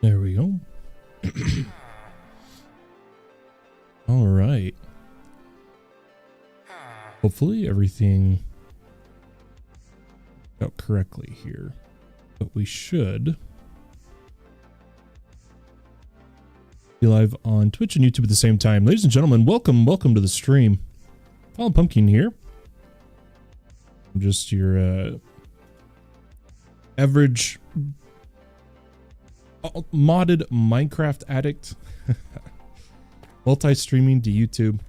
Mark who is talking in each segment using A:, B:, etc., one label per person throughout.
A: There we go. All right. Hopefully everything out correctly here. But we should be live on Twitch and YouTube at the same time. Ladies and gentlemen, welcome to the stream. Fallen Pumpkin here. I'm just your average modded Minecraft addict. Multi-streaming to YouTube.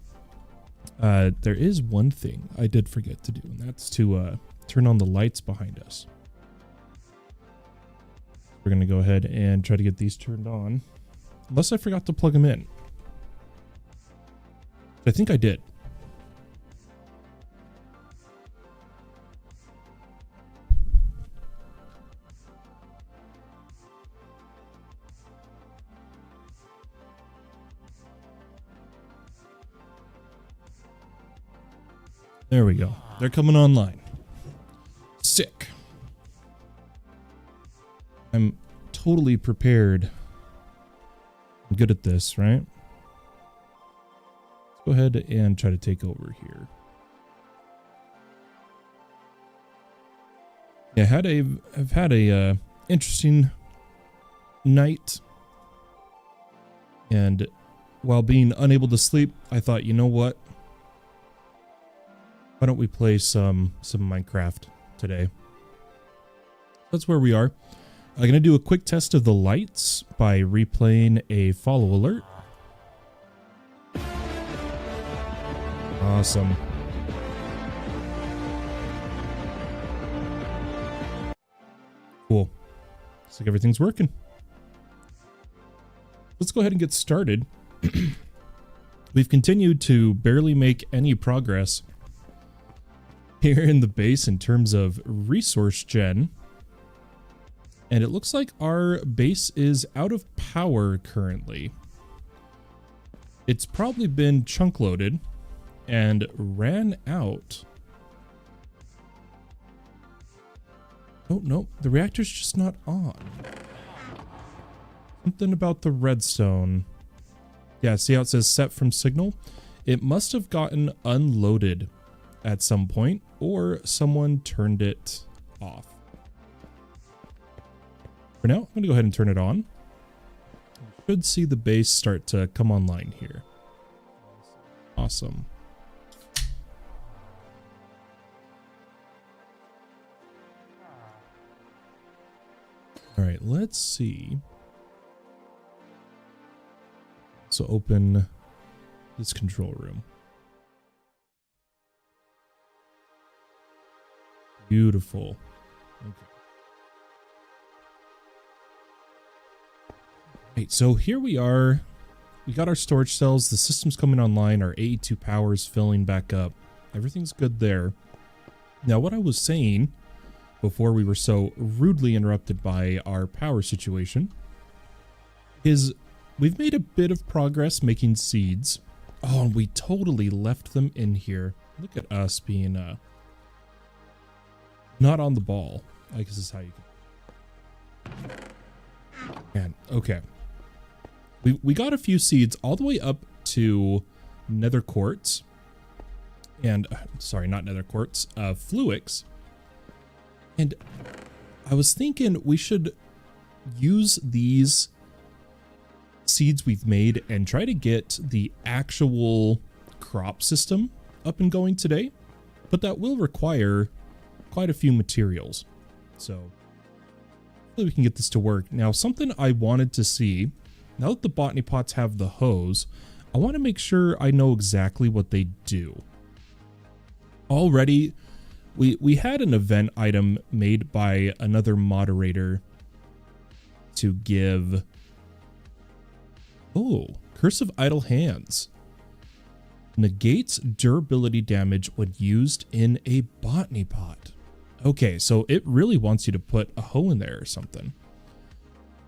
A: There is one thing I did forget to do, and that's to turn on the lights behind us. We're going to go ahead and try to get these turned on. Unless I forgot to plug them in. I think I did. There we go. They're coming online. Sick. I'm totally prepared. I'm good at this, right? Let's go ahead and try to take over here. Yeah, I've had a interesting night, and while being unable to sleep, I thought, you know what? Why don't we play some Minecraft today? That's where we are. I'm going to do a quick test of the lights by replaying a follow alert. Awesome. Cool. Looks like everything's working. Let's go ahead and get started. We've continued to barely make any progress here in the base in terms of resource gen. And it looks like our base is out of power currently. It's probably been chunk loaded and ran out. Oh, no, the reactor's just not on. Something about the redstone. Yeah, see how it says set from signal? It must have gotten unloaded at some point, or someone turned it off. For now, I'm going to go ahead and turn it on. You should see the base start to come online here. Awesome. All right, let's see. So open this control room. Beautiful. Okay. Right, so here we are. We got our storage cells. The system's coming online. Our AE2 power is filling back up. Everything's good there. Now, what I was saying before we were so rudely interrupted by our power situation is we've made a bit of progress making seeds. Oh, and we totally left them in here. Look at us being not on the ball. I guess this is how you can. Man, okay. We got a few seeds all the way up to nether quartz. And, sorry, not nether quartz, fluix. And I was thinking we should use these seeds we've made and try to get the actual crop system up and going today. But that will require quite a few materials. So hopefully we can get this to work. Now, something I wanted to see, now that the botany pots have the hose, I want to make sure I know exactly what they do. Already, we had an event item made by another moderator to give... Oh, Curse of Idle Hands. Negates durability damage when used in a botany pot. Okay, so it really wants you to put a hoe in there or something.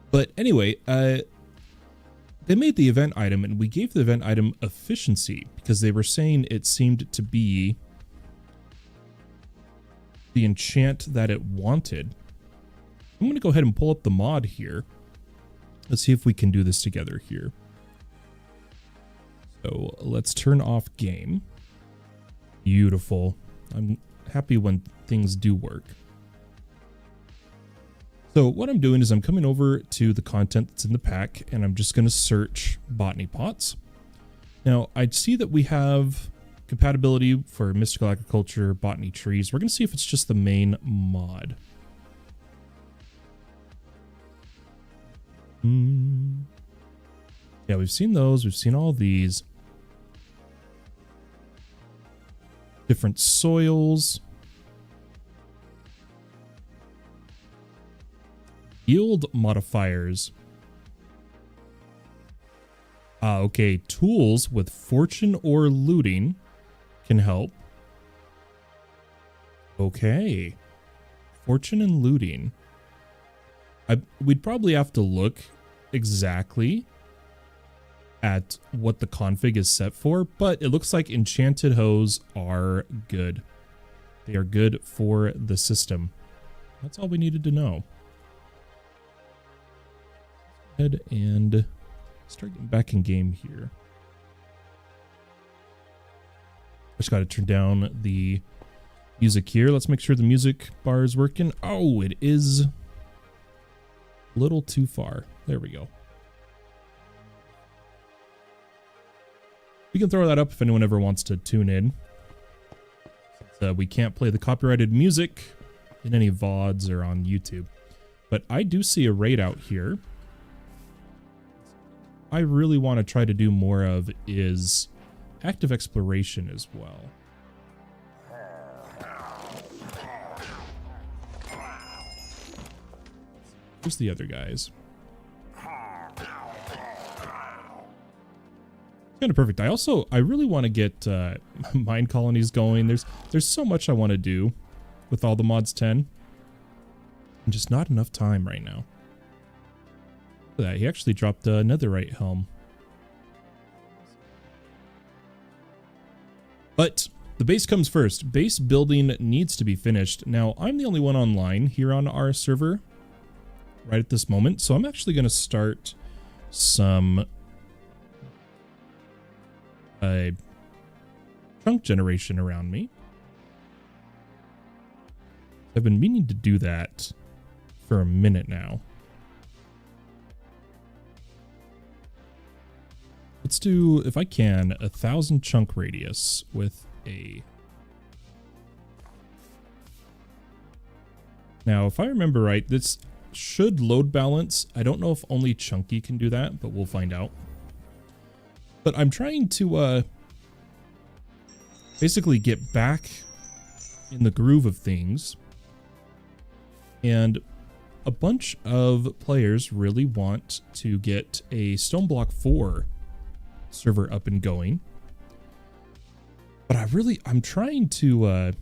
A: But anyway, they made the event item and we gave the event item efficiency because they were saying it seemed to be the enchant that it wanted. I'm going to go ahead and pull up the mod here Let's see if we can do this together here. So let's turn off game. Beautiful. I'm happy when things do work. So what I'm doing is I'm coming over to the content that's in the pack, and I'm just going to search botany pots. Now I see that we have compatibility for mystical agriculture, botany trees. We're going to see if it's just the main mod. Yeah, we've seen those. We've seen all these. Different soils. Yield modifiers. Okay, tools with fortune or looting can help. Okay. Fortune and looting. We'd probably have to look exactly at what the config is set for, but it looks like enchanted hose are good. They are good for the system. That's all we needed to know. Go ahead and start getting back in game here. Just got to turn down the music here. Let's make sure the music bar is working. Oh, it is a little too far. There we go. We can throw that up if anyone ever wants to tune in. Since, we can't play the copyrighted music in any VODs or on YouTube. But I do see a raid out here. I really want to try to do more of is active exploration as well. Where's the other guys? Kind of perfect. I really want to get mine colonies going. There's so much I want to do with all the mods 10. And just not enough time right now. Look at that. He actually dropped a netherite helm. But the base comes first. Base building needs to be finished. Now, I'm the only one online here on our server right at this moment. So I'm actually going to start some chunk generation around me. I've been meaning to do that for a minute now. Let's do, if I can, 1,000 chunk radius with a... Now, if I remember right, this should load balance. I don't know if only Chunky can do that, but we'll find out. But I'm trying to basically get back in the groove of things. And a bunch of players really want to get a Stone Block 4 server up and going. But I'm trying to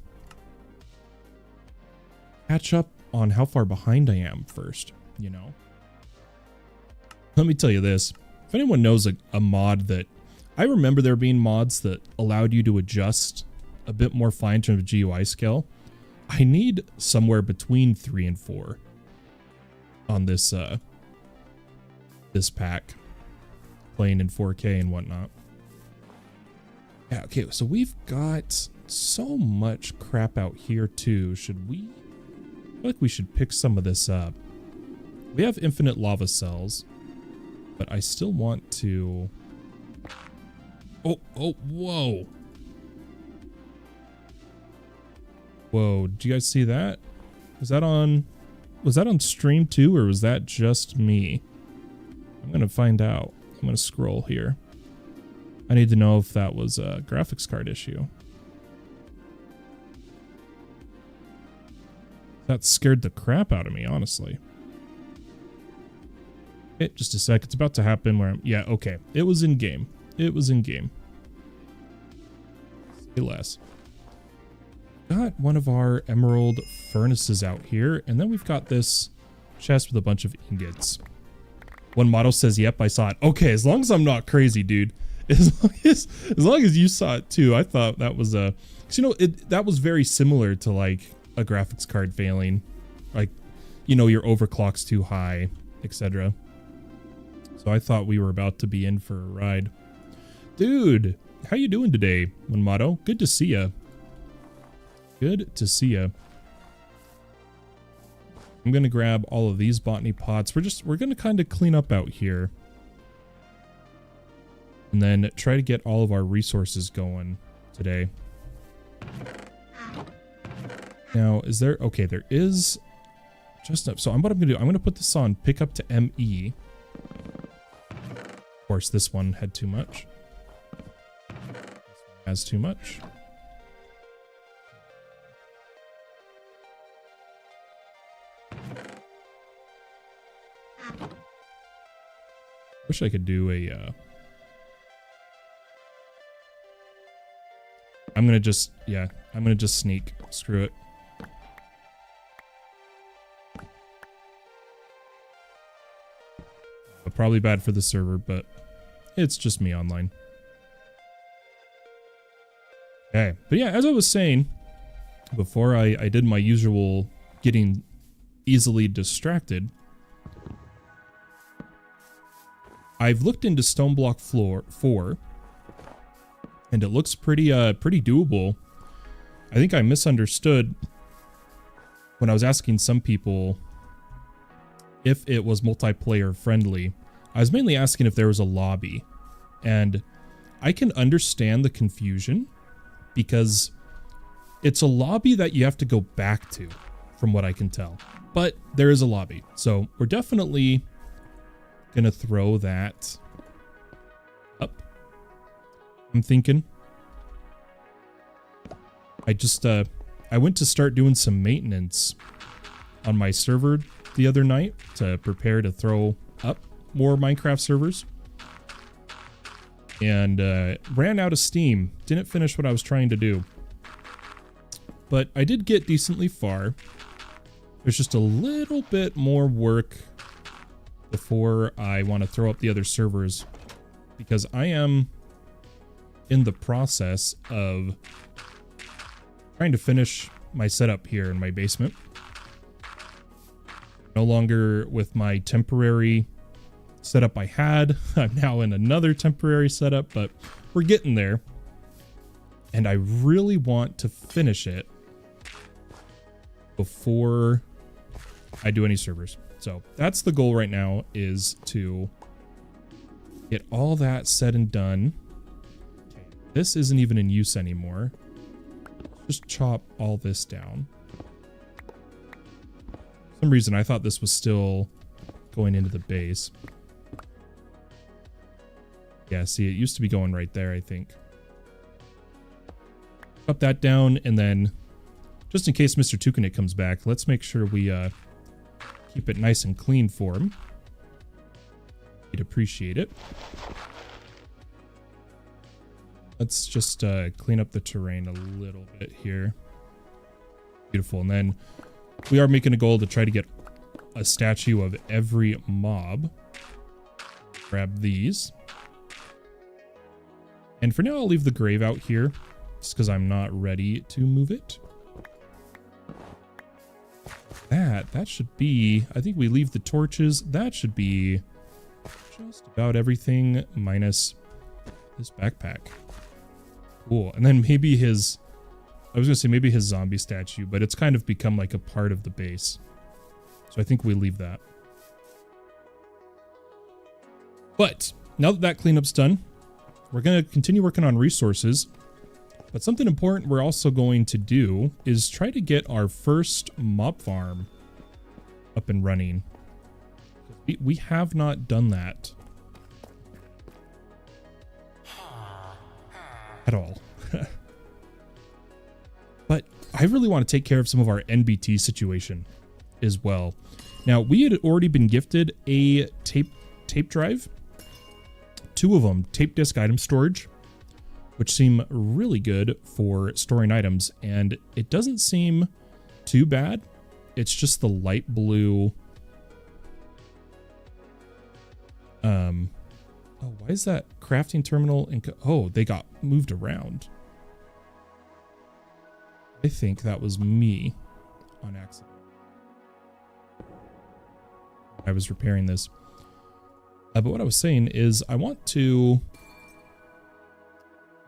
A: catch up on how far behind I am first, you know. Let me tell you this. If anyone knows a mod that... I remember there being mods that allowed you to adjust a bit more fine in terms of GUI scale. I need somewhere between 3 and 4 on this this pack, playing in 4K and whatnot. Yeah, okay, so we've got so much crap out here too. Should we... I feel like we should pick some of this up. We have infinite lava cells, but I still want to... Oh, whoa. Whoa, did you guys see that? Was that on stream too, or was that just me? I'm gonna find out. I'm gonna scroll here. I need to know if that was a graphics card issue. That scared the crap out of me, honestly. Okay, just a sec. It's about to happen where I'm... Yeah, okay. It was in game. It was in game. Say less. Got one of our emerald furnaces out here, and then we've got this chest with a bunch of ingots. One model says, "Yep, I saw it." Okay, as long as I'm not crazy, dude. As long as you saw it too. I thought that was a... Cause you know, that was very similar to like a graphics card failing, like, you know, your overclock's too high, etc. So I thought we were about to be in for a ride. Dude, how you doing today, Monmato? Good to see ya. Good to see ya. I'm gonna grab all of these botany pots. We're gonna kind of clean up out here. And then try to get all of our resources going today. Now, is there... Okay, there is just enough. So what I'm going to do, I'm going to put this on pick up to ME. Of course, this one had too much. This one has too much. Wish I could do a... I'm going to just... Yeah, I'm going to just sneak. Screw it. Probably bad for the server, but it's just me online. Okay, but yeah, as I was saying, before I did my usual getting easily distracted, I've looked into Stone Block Floor 4, and it looks pretty doable. I think I misunderstood when I was asking some people if it was multiplayer friendly. I was mainly asking if there was a lobby, and I can understand the confusion because it's a lobby that you have to go back to, from what I can tell, but there is a lobby. So we're definitely gonna throw that up. I'm thinking. I went to start doing some maintenance on my server the other night to prepare to throw up more Minecraft servers, and ran out of steam. Didn't finish what I was trying to do, but I did get decently far. There's just a little bit more work before I want to throw up the other servers, because I am in the process of trying to finish my setup here in my basement. No longer with my temporary setup I had. I'm now in another temporary setup, but we're getting there. And I really want to finish it before I do any servers. So that's the goal right now, is to get all that said and done. Okay, this isn't even in use anymore. Just chop all this down. For some reason I thought this was still going into the base. Yeah, see, it used to be going right there, I think. Chop that down, and then, just in case Mr. Tukanik comes back, let's make sure we keep it nice and clean for him. He'd appreciate it. Let's just clean up the terrain a little bit here. Beautiful. And then we are making a goal to try to get a statue of every mob. Grab these. And for now, I'll leave the grave out here, just because I'm not ready to move it. That should be... I think we leave the torches. That should be just about everything, minus this backpack. Cool. And then maybe his... I was going to say maybe his zombie statue, but it's kind of become like a part of the base. So I think we leave that. But now that that cleanup's done, we're going to continue working on resources. But something important we're also going to do is try to get our first mob farm up and running. We have not done that at all. But I really want to take care of some of our NBT situation as well. Now, we had already been gifted a tape drive. 2 of them, tape disk item storage, which seem really good for storing items, and it doesn't seem too bad. It's just the light blue. Oh, why is that crafting terminal? Oh, they got moved around. I think that was me on accident. I was repairing this. But what I was saying is I want to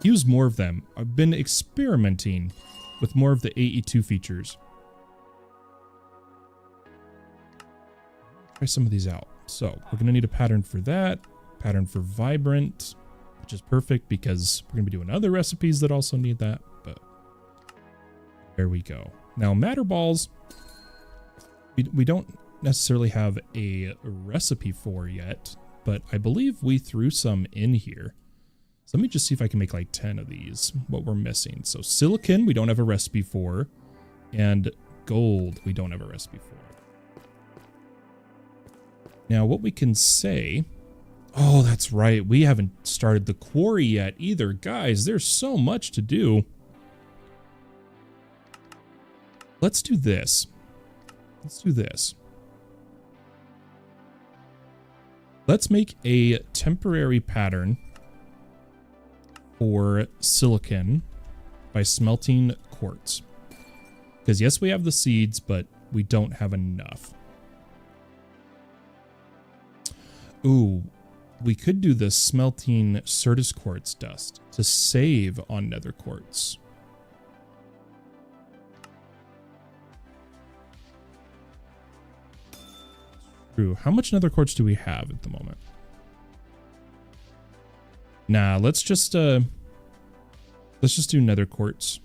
A: use more of them. I've been experimenting with more of the AE2 features. Try some of these out. So we're going to need a pattern for that, pattern for vibrant, which is perfect because we're going to be doing other recipes that also need that. But there we go. Now matter balls, we don't necessarily have a recipe for yet, but I believe we threw some in here. So let me just see if I can make like 10 of these, what we're missing. So silicon, we don't have a recipe for, and gold, we don't have a recipe for. Now what we can say, oh, that's right. We haven't started the quarry yet either. Guys, there's so much to do. Let's do this. Let's do this. Let's make a temporary pattern for silicon by smelting quartz. Because yes, we have the seeds, but we don't have enough. Ooh, we could do the smelting Certus quartz dust to save on nether quartz. True. How much nether quartz do we have at the moment? Nah, let's just do nether quartz.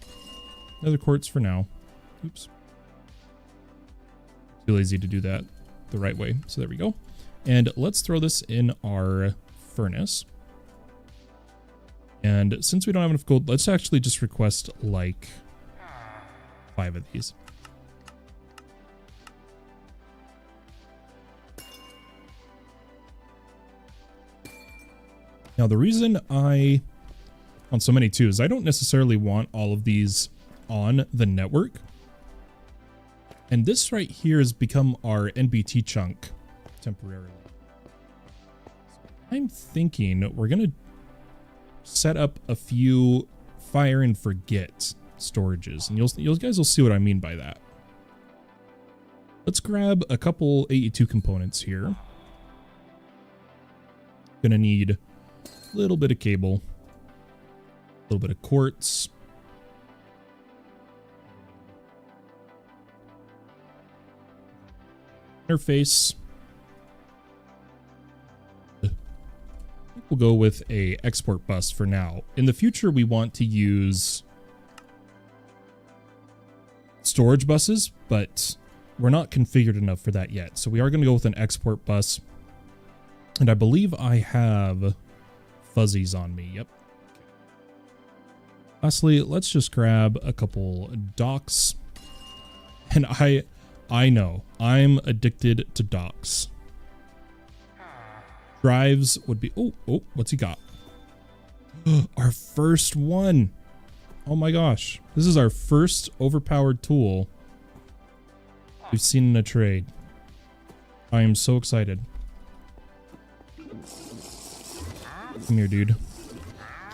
A: Nether quartz for now. Oops. Too lazy to do that the right way. So there we go. And let's throw this in our furnace. And since we don't have enough gold, let's actually just request like 5 of these. Now, the reason I want so many too is I don't necessarily want all of these on the network. And this right here has become our NBT chunk temporarily. So I'm thinking we're going to set up a few fire and forget storages. And you guys will see what I mean by that. Let's grab a couple AE2 components here. Gonna need a little bit of cable, a little bit of quartz, interface. We'll go with a export bus for now. In the future, we want to use storage buses, but we're not configured enough for that yet. So we are going to go with an export bus. And I believe I have fuzzies on me. Yep. Lastly, let's just grab a couple docks. And I know I'm addicted to docks. Drives would be, oh, what's he got? Our first one. Oh my gosh. This is our first overpowered tool we've seen in a trade. I am so excited. Come here, dude.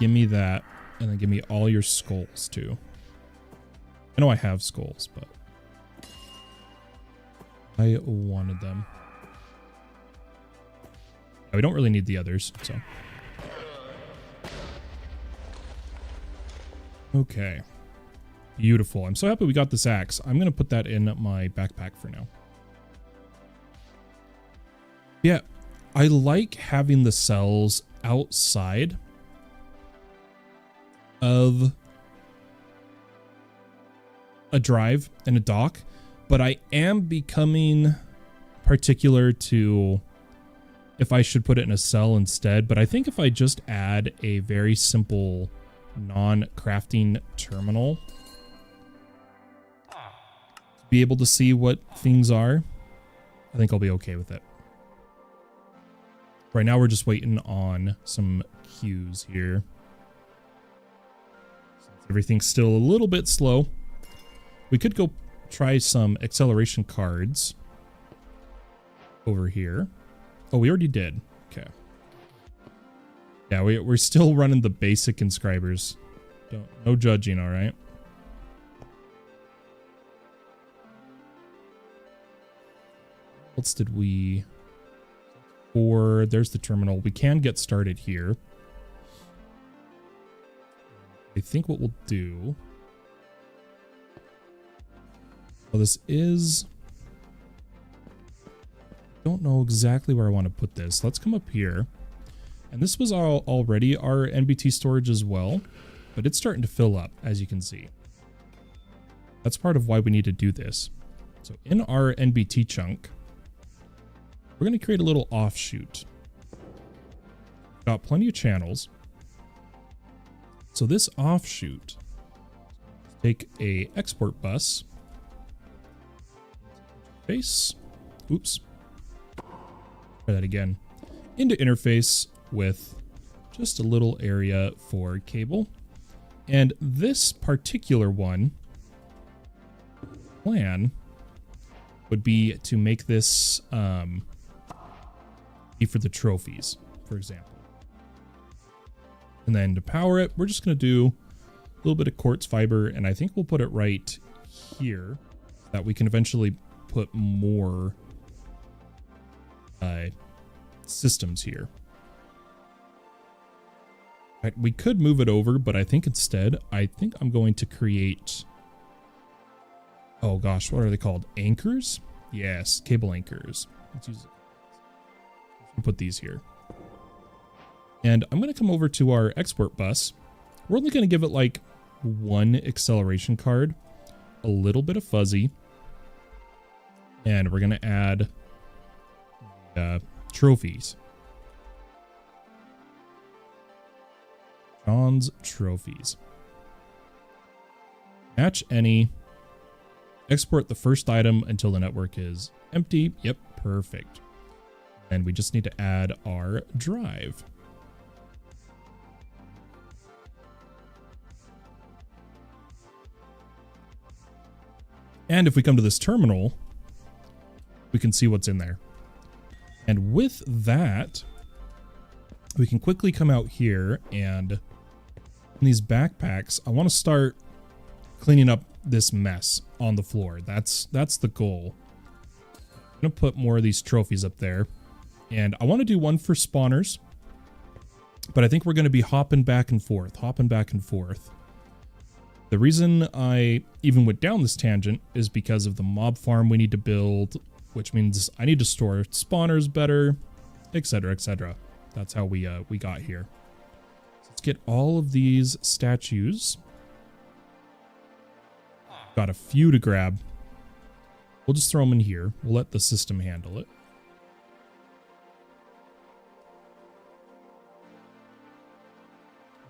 A: Give me that. And then give me all your skulls, too. I know I have skulls, but I wanted them. We don't really need the others, so. Okay. Beautiful. I'm so happy we got this axe. I'm going to put that in my backpack for now. Yeah, I like having the cells outside of a drive and a dock, but I am becoming particular to if I should put it in a cell instead. But I think if I just add a very simple non-crafting terminal to be able to see what things are, I think I'll be okay with it. Right now we're just waiting on some queues here. Everything's still a little bit slow. We could go try some acceleration cards over here. Oh, we already did. Okay. Yeah, we're still running the basic inscribers. No judging, all right? What else did we... Or there's the terminal. We can get started here. I think what we'll do. Well, this is. Don't know exactly where I want to put this. Let's come up here. And this was already our NBT storage as well, but it's starting to fill up, as you can see. That's part of why we need to do this. So in our NBT chunk, we're going to create a little offshoot. Got plenty of channels. So this offshoot, take a export bus, interface, oops, try that again, into interface with just a little area for cable. And this particular one plan would be to make this be for the trophies, for example. And then to power it, we're just going to do a little bit of quartz fiber, and I think we'll put it right here so that we can eventually put more systems here. Right, we could move it over, but I think instead, I'm going to create, oh gosh, what are they called? Anchors? Yes, cable anchors. Let's use it. Put these here. And I'm going to come over to our export bus. We're only going to give it like one acceleration card, a little bit of fuzzy, and we're going to add trophies. John's trophies. Match any. Export the first item until the network is empty. Yep, perfect. And we just need to add our drive. And if we come to this terminal, we can see what's in there. And with that, we can quickly come out here, and in these backpacks, I want to start cleaning up this mess on the floor. That's the goal. I'm going to put more of these trophies up there. And I want to do one for spawners, but I think we're going to be hopping back and forth. The reason I even went down this tangent is because of the mob farm we need to build, which means I need to store spawners better, etc., etc. That's how we got here. So let's get all of these statues. Got a few to grab. We'll just throw them in here. We'll let the system handle it.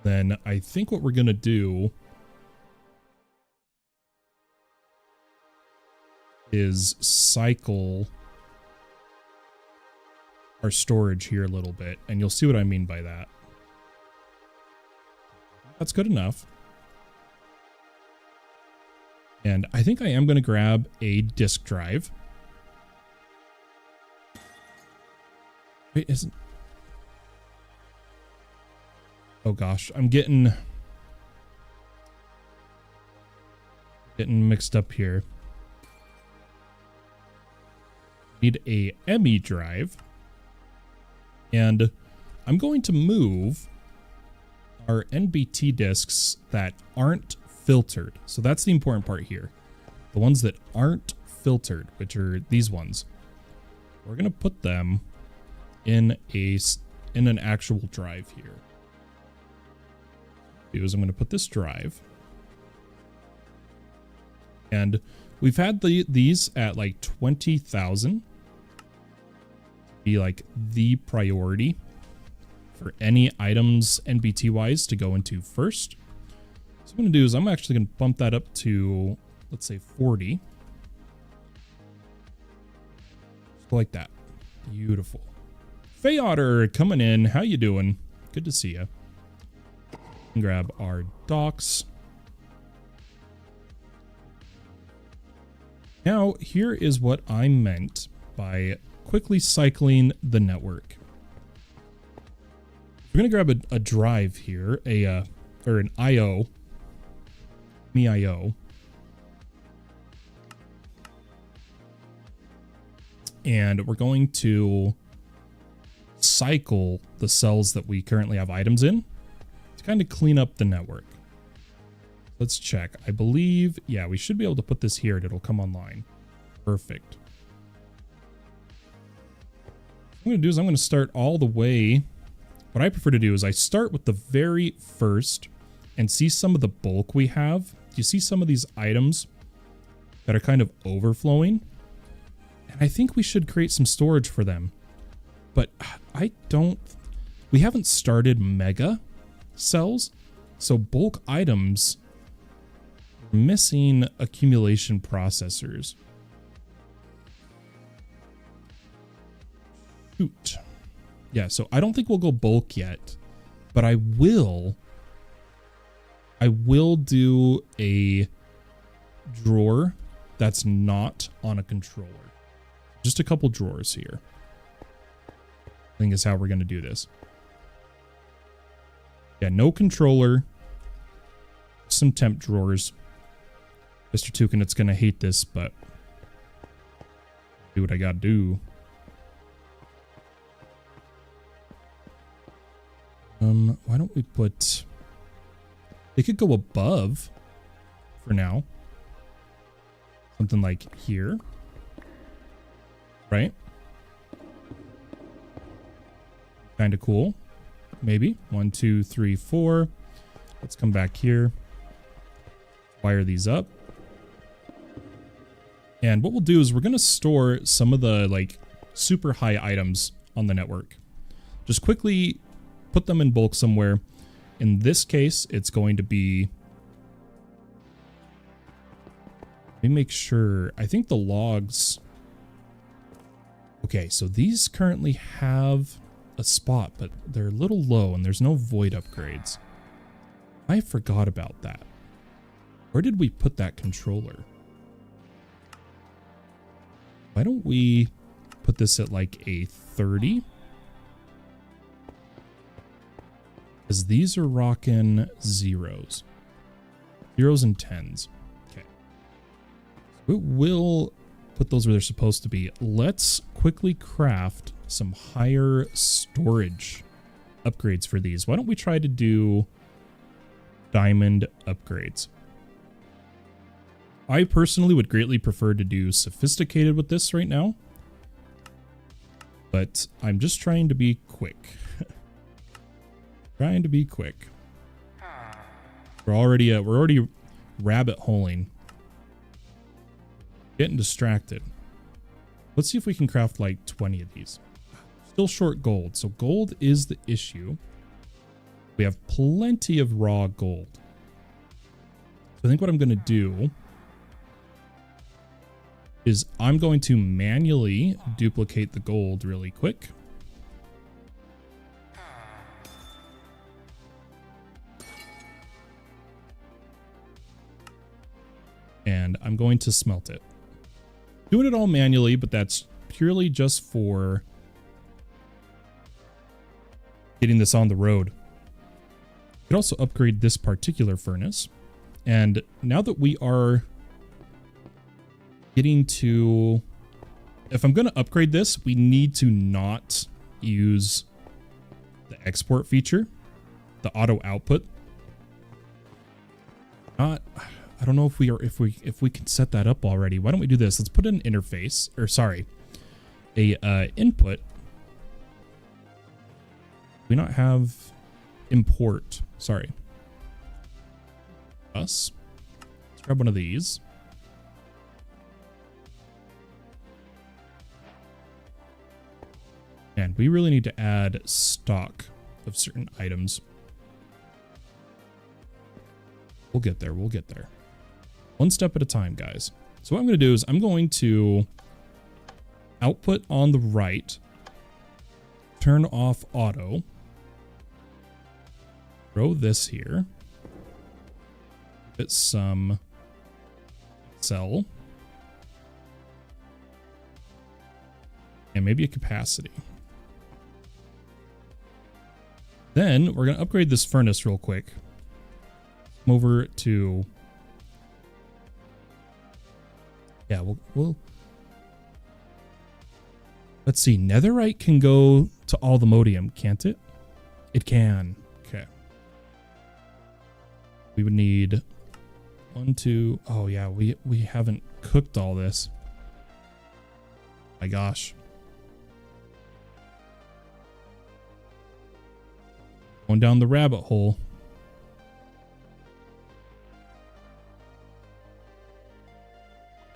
A: Then I think what we're going to do is cycle our storage here a little bit, and you'll see what I mean by that. That's good enough. And I think I am going to grab a disk drive. Wait, isn't... Oh gosh, I'm getting mixed up here. Need a ME drive. And I'm going to move our NBT disks that aren't filtered. So that's the important part here. The ones that aren't filtered, which are these ones. We're going to put them in an actual drive here. Is I'm going to put this drive, and we've had these at like 20,000 be like the priority for any items NBT wise to go into first. So what I'm going to do is I'm actually going to bump that up to, let's say, 40. Just like that. Beautiful. Faye Otter coming in. How you doing? Good to see you. Grab our docks. Now, here is what I meant by quickly cycling the network. We're going to grab a drive here, or an IO, IO. And we're going to cycle the cells that we currently have items in to kind of clean up the network. Let's check. I believe, yeah, we should be able to put this here and it'll come online. Perfect. What I'm going to do is I'm going to start all the way. What I prefer to do is I start with the very first and see some of the bulk we have. Do you see some of these items that are kind of overflowing? And I think we should create some storage for them. But we haven't started mega cells. So bulk items, we're missing accumulation processors. Shoot. Yeah, so I don't think we'll go bulk yet, but I will do a drawer that's not on a controller. Just a couple drawers here. I think is how we're going to do this. Yeah, no controller. Some temp drawers. Mr. Tukinet's going to hate this, but do what I got to do. Why don't we put... They could go above for now. Something like here. Right? Kind of cool. Maybe. 1, 2, 3, 4. Let's come back here. Wire these up. And what we'll do is we're going to store some of the like super high items on the network. Just quickly put them in bulk somewhere. In this case, it's going to be... Let me make sure. I think the logs... Okay, so these currently have a spot, but they're a little low and there's no void upgrades. I forgot about that. Where did we put that controller? Why don't we put this at like a 30? Because these are rocking zeros. Zeros and tens. Okay. So it will put those where they're supposed to be. Let's quickly craft some higher storage upgrades for these. Why don't we try to do diamond upgrades? I personally would greatly prefer to do sophisticated with this right now, but I'm just trying to be quick. Trying to be quick. We're already rabbit holing. Getting distracted. Let's see if we can craft like 20 of these. Still short gold, so gold is the issue. We have plenty of raw gold. So I think what I'm going to do is I'm going to manually duplicate the gold really quick. And I'm going to smelt it. Doing it all manually, but that's purely just for getting this on the road. You could also upgrade this particular furnace. And now that we are getting to... If I'm going to upgrade this, we need to not use the export feature, the auto output. I don't know if we can set that up already. Why don't we do this? Let's put an interface, or sorry, a input. We not have import. Sorry. Let's grab one of these. And we really need to add stock of certain items. We'll get there. We'll get there. One step at a time, guys. So what I'm going to do is I'm going to output on the right, turn off auto, throw this here, put some cell, and maybe a capacity. Then we're going to upgrade this furnace real quick. Come over to... Yeah, we'll Let's see. Netherite can go to all the modium, can't it? It can. Okay. We would need 1, 2. Oh yeah, we haven't cooked all this. My gosh. Going down the rabbit hole.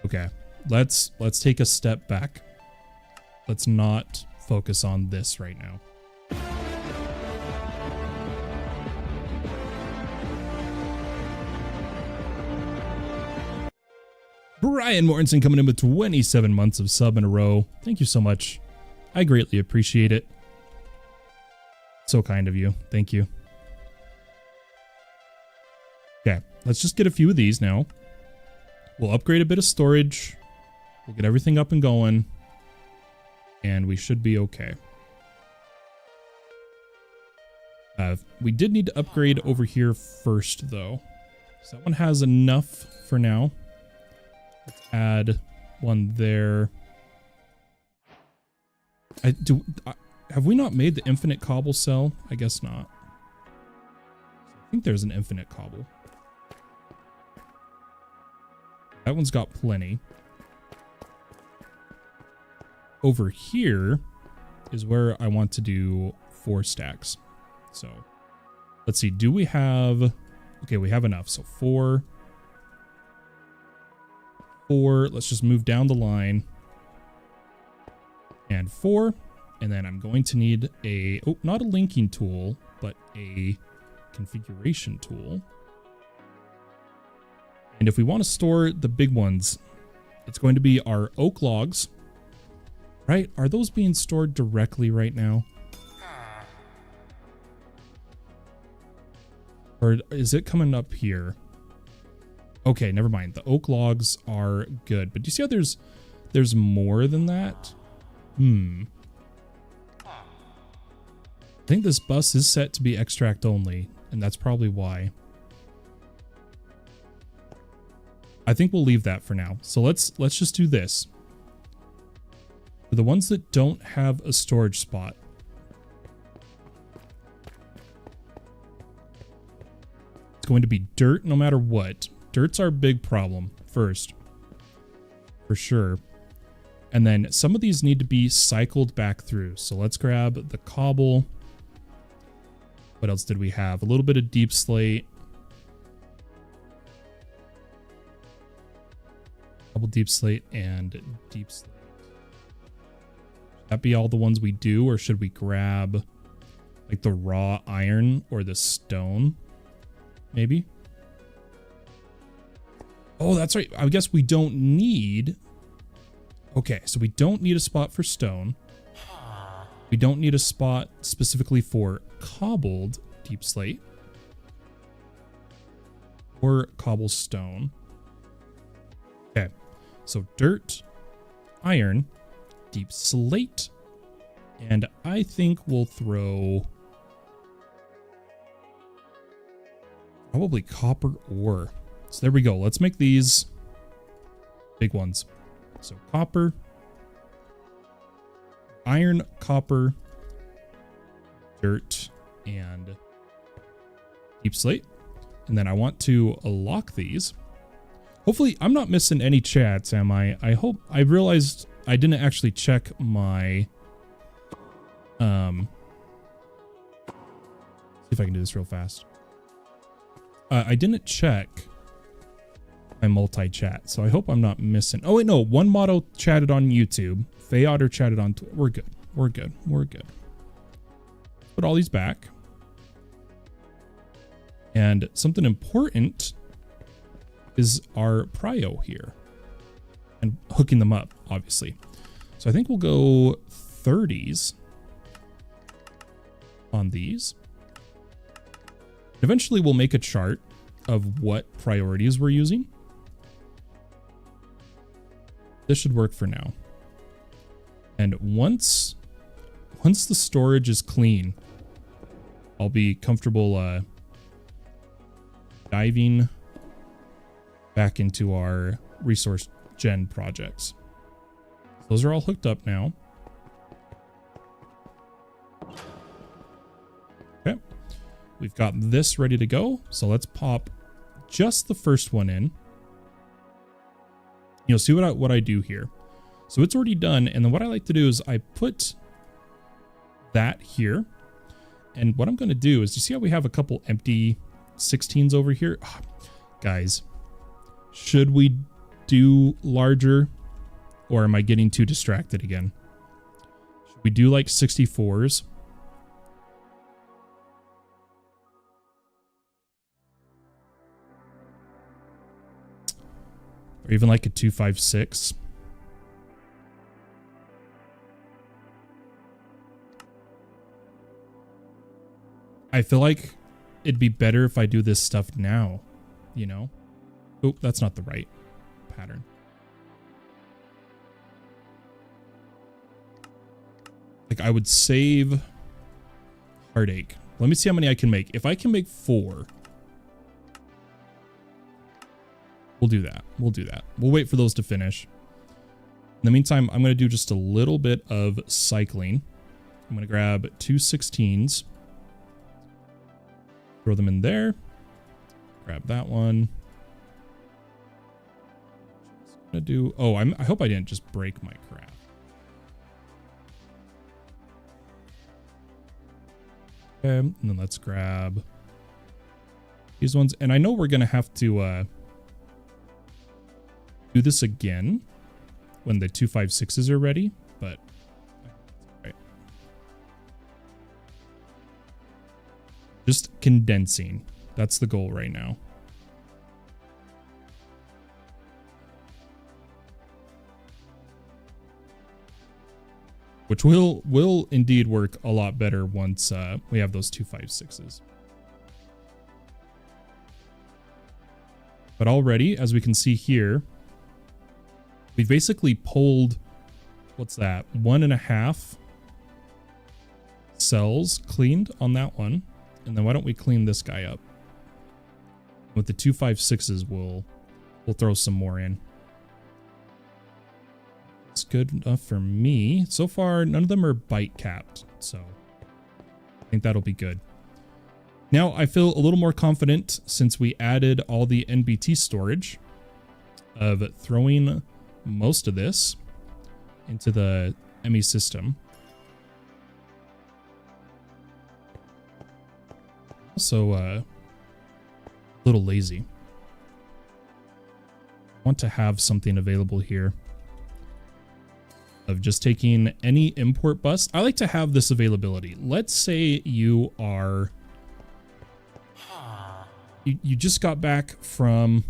A: Okay, let's take a step back. Let's not focus on this right now. Brian Mortensen coming in with 27 months of sub in a row. Thank you so much. I greatly appreciate it. So kind of you. Thank you. Okay, let's just get a few of these now. We'll upgrade a bit of storage. We'll get everything up and going. And we should be okay. We did need to upgrade over here first, though. So that one has enough for now. Let's add one there. Have we not made the infinite cobble cell? I guess not. I think there's an infinite cobble. That one's got plenty. Over here is where I want to do 4 stacks. So let's see. Do we have... Okay, we have enough. So 4. Let's just move down the line. And 4. And then I'm going to need a... Oh, not a linking tool, but a configuration tool. And if we want to store the big ones, it's going to be our oak logs. Right? Are those being stored directly right now? Or is it coming up here? Okay, never mind. The oak logs are good. But do you see how there's more than that? I think this bus is set to be extract only, and that's probably why. I think we'll leave that for now. So let's just do this. For the ones that don't have a storage spot, it's going to be dirt no matter what. Dirt's our big problem first, for sure. And then some of these need to be cycled back through. So let's grab the cobble. What else did we have? A little bit of deep slate. Double deep slate and deep slate. Should that be all the ones we do, or should we grab like the raw iron or the stone? Maybe. Oh, that's right. I guess we don't need... Okay, so we don't need a spot for stone. We don't need a spot specifically for cobbled deep slate. Or cobblestone. Okay, so dirt, iron, deep slate, and I think we'll throw probably copper ore. So there we go. Let's make these big ones. So copper, iron, copper, dirt, and deep slate. And then I want to lock these. Hopefully I'm not missing any chats, am I? I hope. I realized I didn't actually check my see if I can do this real fast. I didn't check my multi-chat, so I hope I'm not missing. Oh wait, no, one model chatted on YouTube. Faye Otter chatted on Twitter. We're good. We're good. We're good. Put all these back. And something important is our prio here. And hooking them up, obviously. So I think we'll go 30s on these. Eventually we'll make a chart of what priorities we're using. This should work for now. And once the storage is clean, I'll be comfortable diving back into our resource gen projects. Those are all hooked up now. We've got this ready to go. So let's pop just the first one in. You'll see what I do here. So it's already done. And then what I like to do is I put that here. And what I'm going to do is, you see how we have a couple empty 16s over here? Oh, guys, should we do larger, or am I getting too distracted again? Should we do like 64s? Or even like a 256? I feel like it'd be better if I do this stuff now, you know? Oh, that's not the right pattern. Like, I would save heartache. Let me see how many I can make. If I can make 4, we'll do that. We'll do that. We'll wait for those to finish. In the meantime, I'm going to do just a little bit of cycling. I'm going to grab 2 16s. Throw them in there. Grab that one. Just gonna do. Oh, I hope I didn't just break my crap. Okay, and then let's grab these ones. And I know we're gonna have to do this again when the 256s are ready, but right. Just condensing. That's the goal right now. Which will indeed work a lot better once we have those 256s. But already, as we can see here, we've basically pulled, what's that, 1.5 cells cleaned on that one. And then why don't we clean this guy up? With the 256s, we'll throw some more in. It's good enough for me. So far, none of them are bite capped, so I think that'll be good. Now I feel a little more confident since we added all the NBT storage of throwing most of this into the ME system. Also, a little lazy. I want to have something available here of just taking any import bus. I like to have this availability. Let's say you are, you just got back from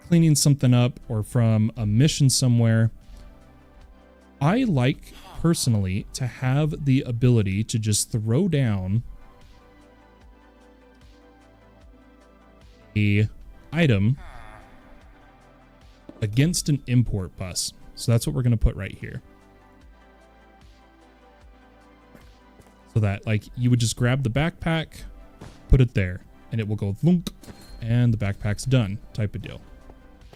A: cleaning something up or from a mission somewhere. I like personally to have the ability to just throw down a item against an import bus. So that's what we're going to put right here. So that, like, you would just grab the backpack, put it there, and it will go thunk, and the backpack's done, type of deal.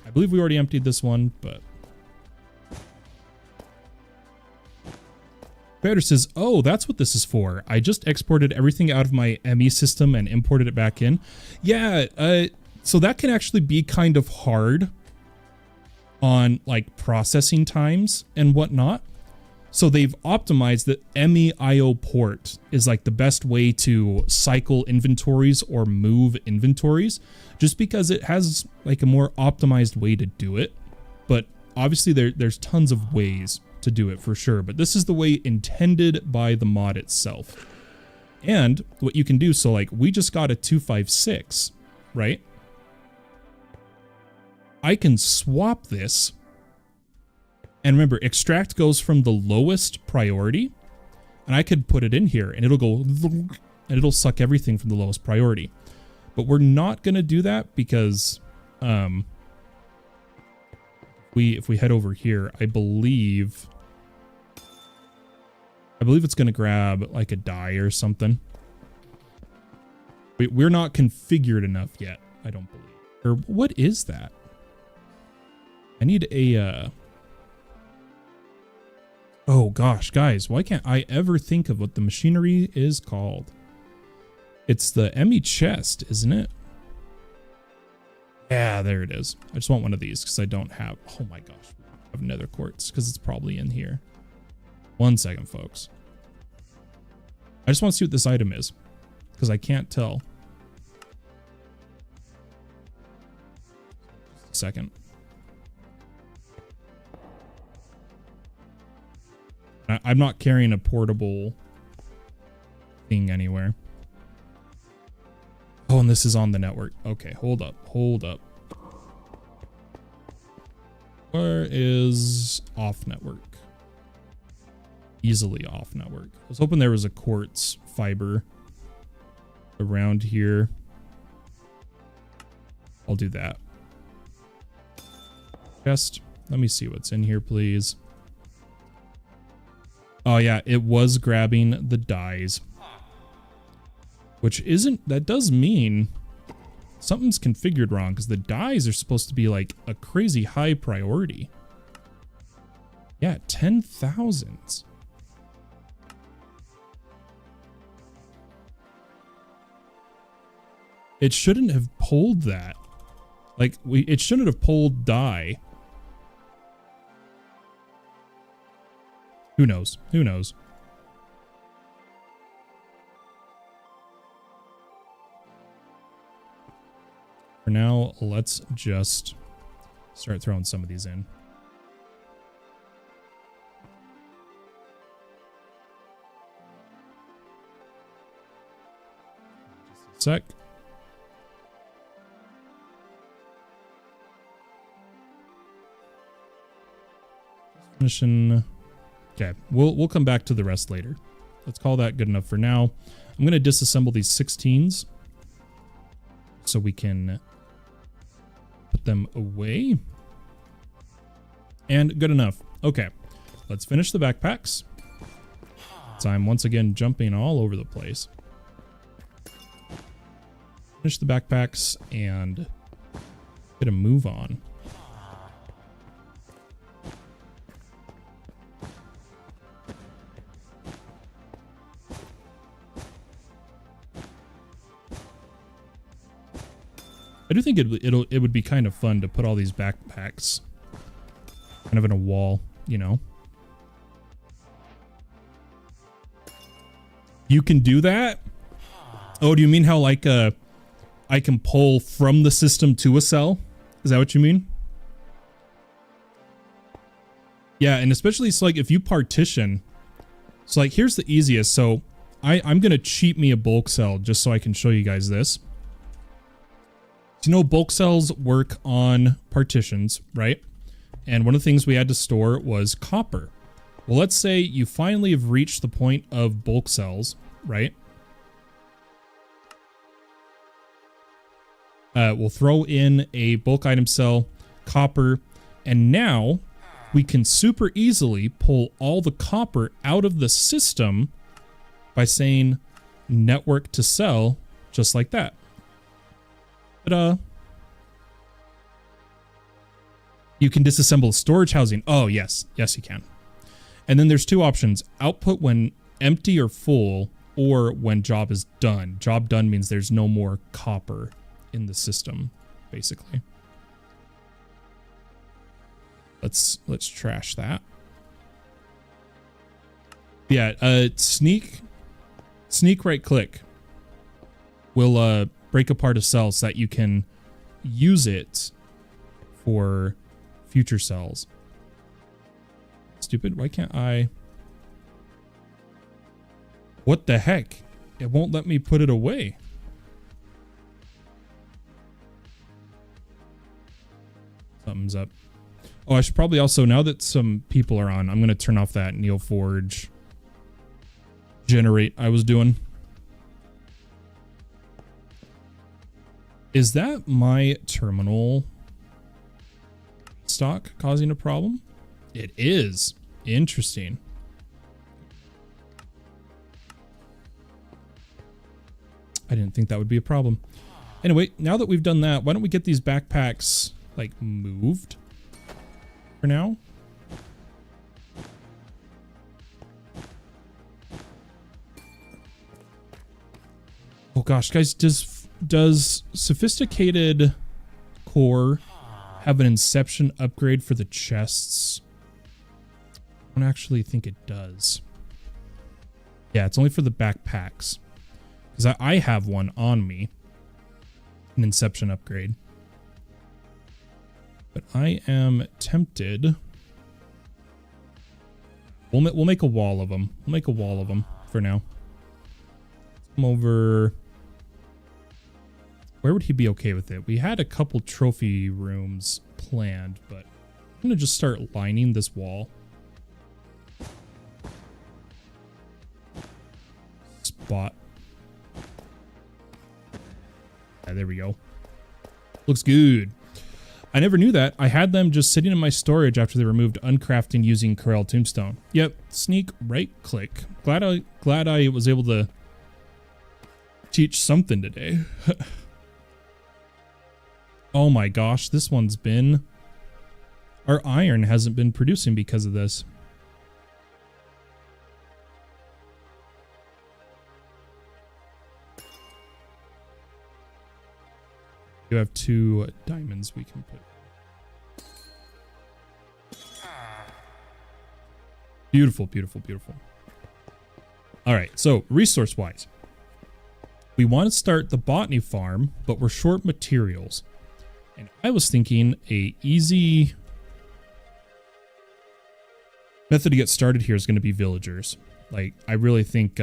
A: I believe we already emptied this one, but... Better says, oh, that's what this is for. I just exported everything out of my ME system and imported it back in. Yeah, so that can actually be kind of hard on like processing times and whatnot. So they've optimized that ME IO port is like the best way to cycle inventories or move inventories, just because it has like a more optimized way to do it. But obviously there's tons of ways to do it for sure, but this is the way intended by the mod itself. And what you can do, so like we just got a 256, right? I can swap this, and remember, extract goes from the lowest priority, and I could put it in here and it'll go and it'll suck everything from the lowest priority. But we're not going to do that because if we head over here, I believe it's going to grab like a die or something. We're not configured enough yet, I don't believe. Or what is that? I need a oh gosh, guys, why can't I ever think of what the machinery is called? It's the ME chest, isn't it? Yeah, there it is. I just want one of these because I don't have... Oh my gosh. I have nether quartz because it's probably in here. 1 second, folks. I just want to see what this item is because I can't tell. Second. I'm not carrying a portable thing anywhere. Oh, and this is on the network. Okay, hold up. Hold up. Where is off network? Easily off network. I was hoping there was a quartz fiber around here. I'll do that. Chest. Let me see what's in here, please. Oh yeah, it was grabbing the dyes. Which isn't... That does mean something's configured wrong, because the dyes are supposed to be like a crazy high priority. Yeah, 10,000. It shouldn't have pulled that. Like, it shouldn't have pulled dye. Who knows? Who knows? For now, let's just start throwing some of these in. Just a sec. Finishing. Okay, we'll come back to the rest later. Let's call that good enough for now. I'm going to disassemble these 16s so we can put them away. And good enough. Okay, let's finish the backpacks. So I'm once again jumping all over the place. Finish the backpacks and get a move on. I do think it would be kind of fun to put all these backpacks kind of in a wall, you know. You can do that? Oh, do you mean how like I can pull from the system to a cell? Is that what you mean? Yeah, and especially so like if you partition. So like here's the easiest. So I'm gonna cheat me a bulk cell just so I can show you guys this. You know, bulk cells work on partitions, right? And one of the things we had to store was copper. Well, let's say you finally have reached the point of bulk cells, right? We'll throw in a bulk item cell, copper, and now we can super easily pull all the copper out of the system by saying network to cell, just like that. You can disassemble storage housing. Oh, yes. Yes, you can. And then there's two options. Output when empty or full, or when job is done. Job done means there's no more copper in the system, basically. Let's trash that. Yeah, sneak right click will break apart a cell so that you can use it for future cells. Stupid, why can't I? What the heck? It won't let me put it away. Something's up. Oh, I should probably also, now that some people are on, I'm going to turn off that Neoforge generate I was doing. Is that my terminal stock causing a problem? It is. Interesting. I didn't think that would be a problem. Anyway, now that we've done that, why don't we get these backpacks, like, moved for now? Oh gosh, guys, does sophisticated core have an inception upgrade for the chests? I don't actually think it does. Yeah, it's only for the backpacks. Because I have one on me. An inception upgrade. But I am tempted. We'll make a wall of them. We'll make a wall of them for now. Come over. Where would he be okay with it? We had a couple trophy rooms planned, but I'm going to just start lining this wall. Spot. Yeah, there we go. Looks good. I never knew that. I had them just sitting in my storage after they removed uncrafting using Corel Tombstone. Yep, sneak right click. Glad I was able to teach something today. Oh my gosh, this one's been... Our iron hasn't been producing because of this. You have 2 diamonds we can put. Beautiful, beautiful, beautiful. All right, so resource-wise. We want to start the botany farm, but we're short materials. And I was thinking a easy method to get started here is going to be villagers. Like, I really think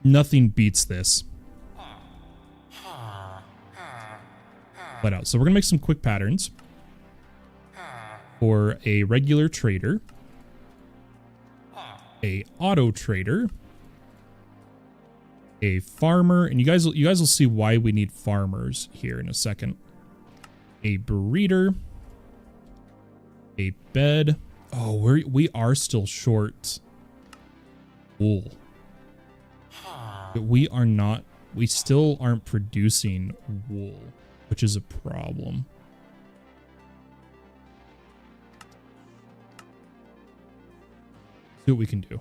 A: nothing beats this. Let out. So we're gonna make some quick patterns for a regular trader, a auto trader, a farmer, and you guys will see why we need farmers here in a second. A breeder, a bed. Oh, we are still short wool. But we are not. We still aren't producing wool, which is a problem. See what we can do.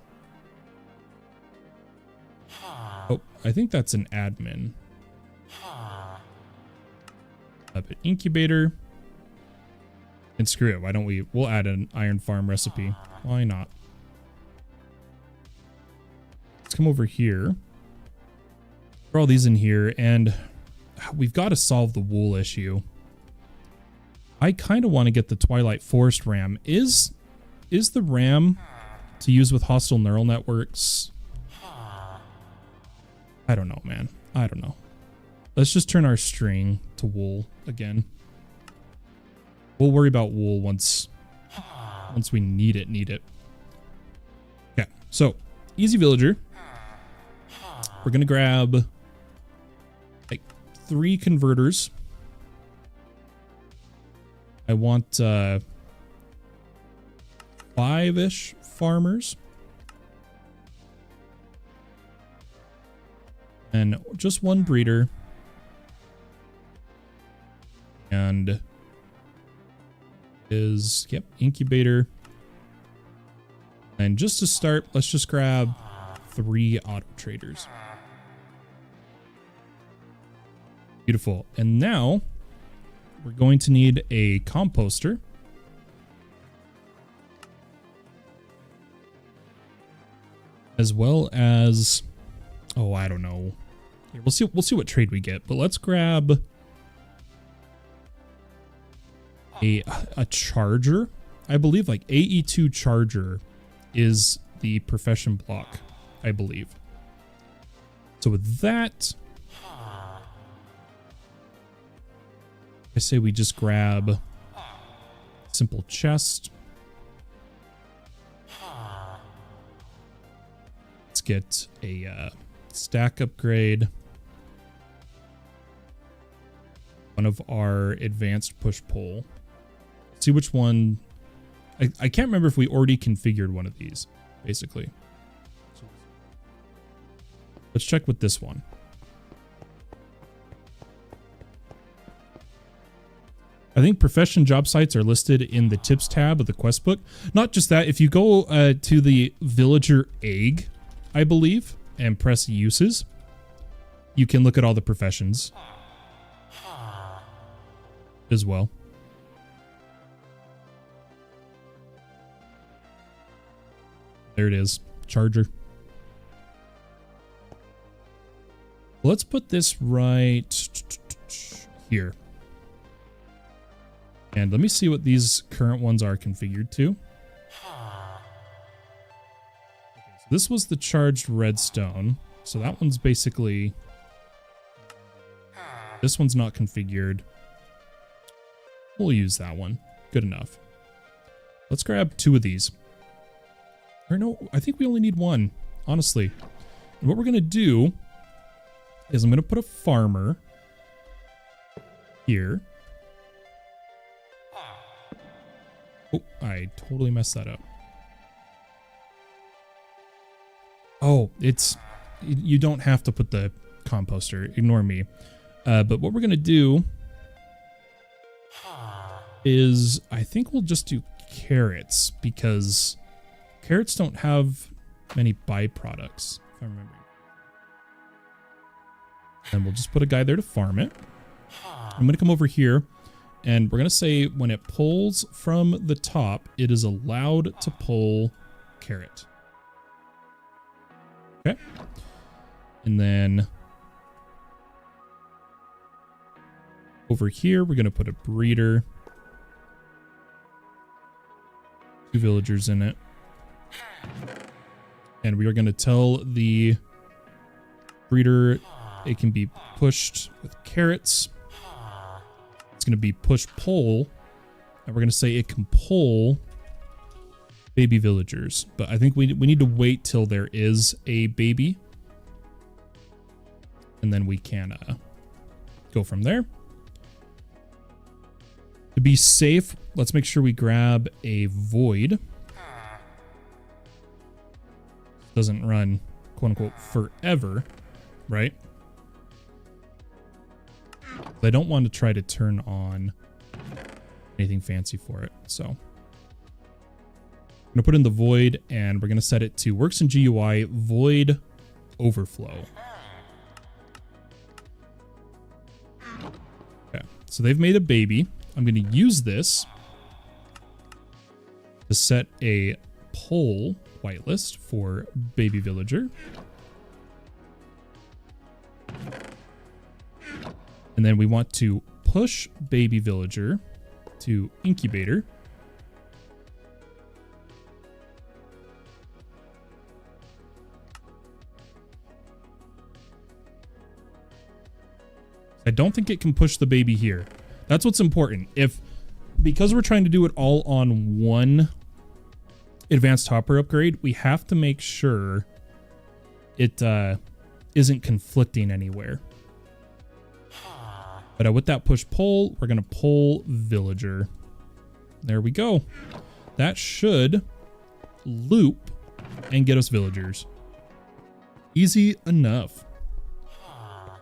A: Oh, I think that's an admin. Up an incubator. And screw it, why don't we'll add an iron farm recipe. Why not? Let's come over here. Throw all these in here, and we've got to solve the wool issue. I kind of want to get the Twilight Forest RAM. Is the RAM to use with hostile neural networks? I don't know, man. I don't know. Let's just turn our string to wool again. We'll worry about wool once we need it. Okay, so easy villager. We're gonna grab like 3 converters. I want 5-ish farmers. And just 1 breeder. And incubator. And just to start, let's just grab 3 auto traders. Beautiful. And now we're going to need a composter. As well as, oh, I don't know. Here, we'll see what trade we get, but let's grab a charger. I believe like AE2 charger is the profession block, I believe. So with that, I say we just grab simple chest. Let's get a stack upgrade. One of our advanced push-pull. See which one. I can't remember if we already configured one of these, basically. So let's check with this one. I think profession job sites are listed in the tips tab of the quest book. Not just that, if you go to the villager egg, I believe, and press uses, you can look at all the professions as well. There it is. Charger. Let's put this right here. And let me see what these current ones are configured to. So this was the charged redstone. So that one's basically... This one's not configured. We'll use that one. Good enough. Let's grab 2 of these. Or no, I think we only need 1, honestly. And what we're going to do is I'm going to put a farmer here. Oh, I totally messed that up. Oh, you don't have to put the composter. Ignore me. But what we're going to do is I think we'll just do carrots because carrots don't have many byproducts, if I'm remembering. And we'll just put a guy there to farm it. I'm going to come over here and we're going to say when it pulls from the top, it is allowed to pull carrot. Okay. And then over here, we're going to put a breeder. 2 villagers in it. And we are going to tell the breeder it can be pushed with carrots. It's going to be push-pull. And we're going to say it can pull baby villagers. But I think we need to wait till there is a baby. And then we can go from there. To be safe, let's make sure we grab a void. Doesn't run, quote unquote, forever, right? I don't want to try to turn on anything fancy for it, so. I'm going to put in the void, and we're going to set it to works in GUI void overflow. Okay, so they've made a baby. I'm going to use this to set a pull whitelist for baby villager. And then we want to push baby villager to incubator. I don't think it can push the baby here. That's what's important. Because we're trying to do it all on one advanced hopper upgrade, we have to make sure it isn't conflicting anywhere. But with that push pull, we're going to pull villager. There we go. That should loop and get us villagers. Easy enough.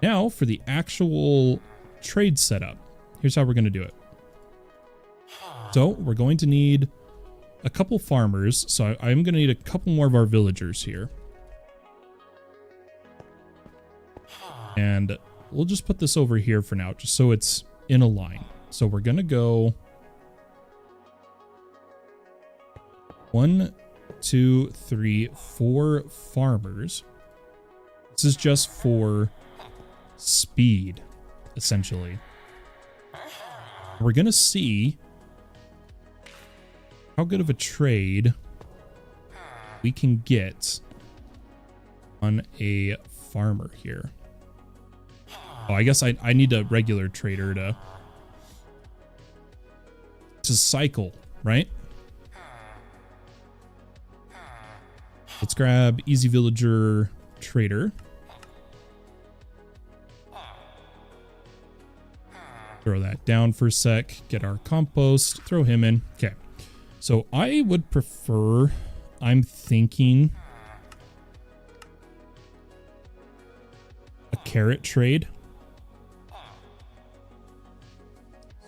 A: Now for the actual trade setup. Here's how we're going to do it. So we're going to need a couple farmers. So I'm going to need a couple more of our villagers here. And we'll just put this over here for now, just so it's in a line. So we're going to go 1, 2, 3, 4 farmers. This is just for speed, essentially. We're going to see how good of a trade we can get on a farmer here. Oh, I guess I need a regular trader to cycle, right? Let's grab Easy Villager Trader. Throw that down for a sec. Get our compost. Throw him in. Okay. So I would prefer, I'm thinking, a carrot trade.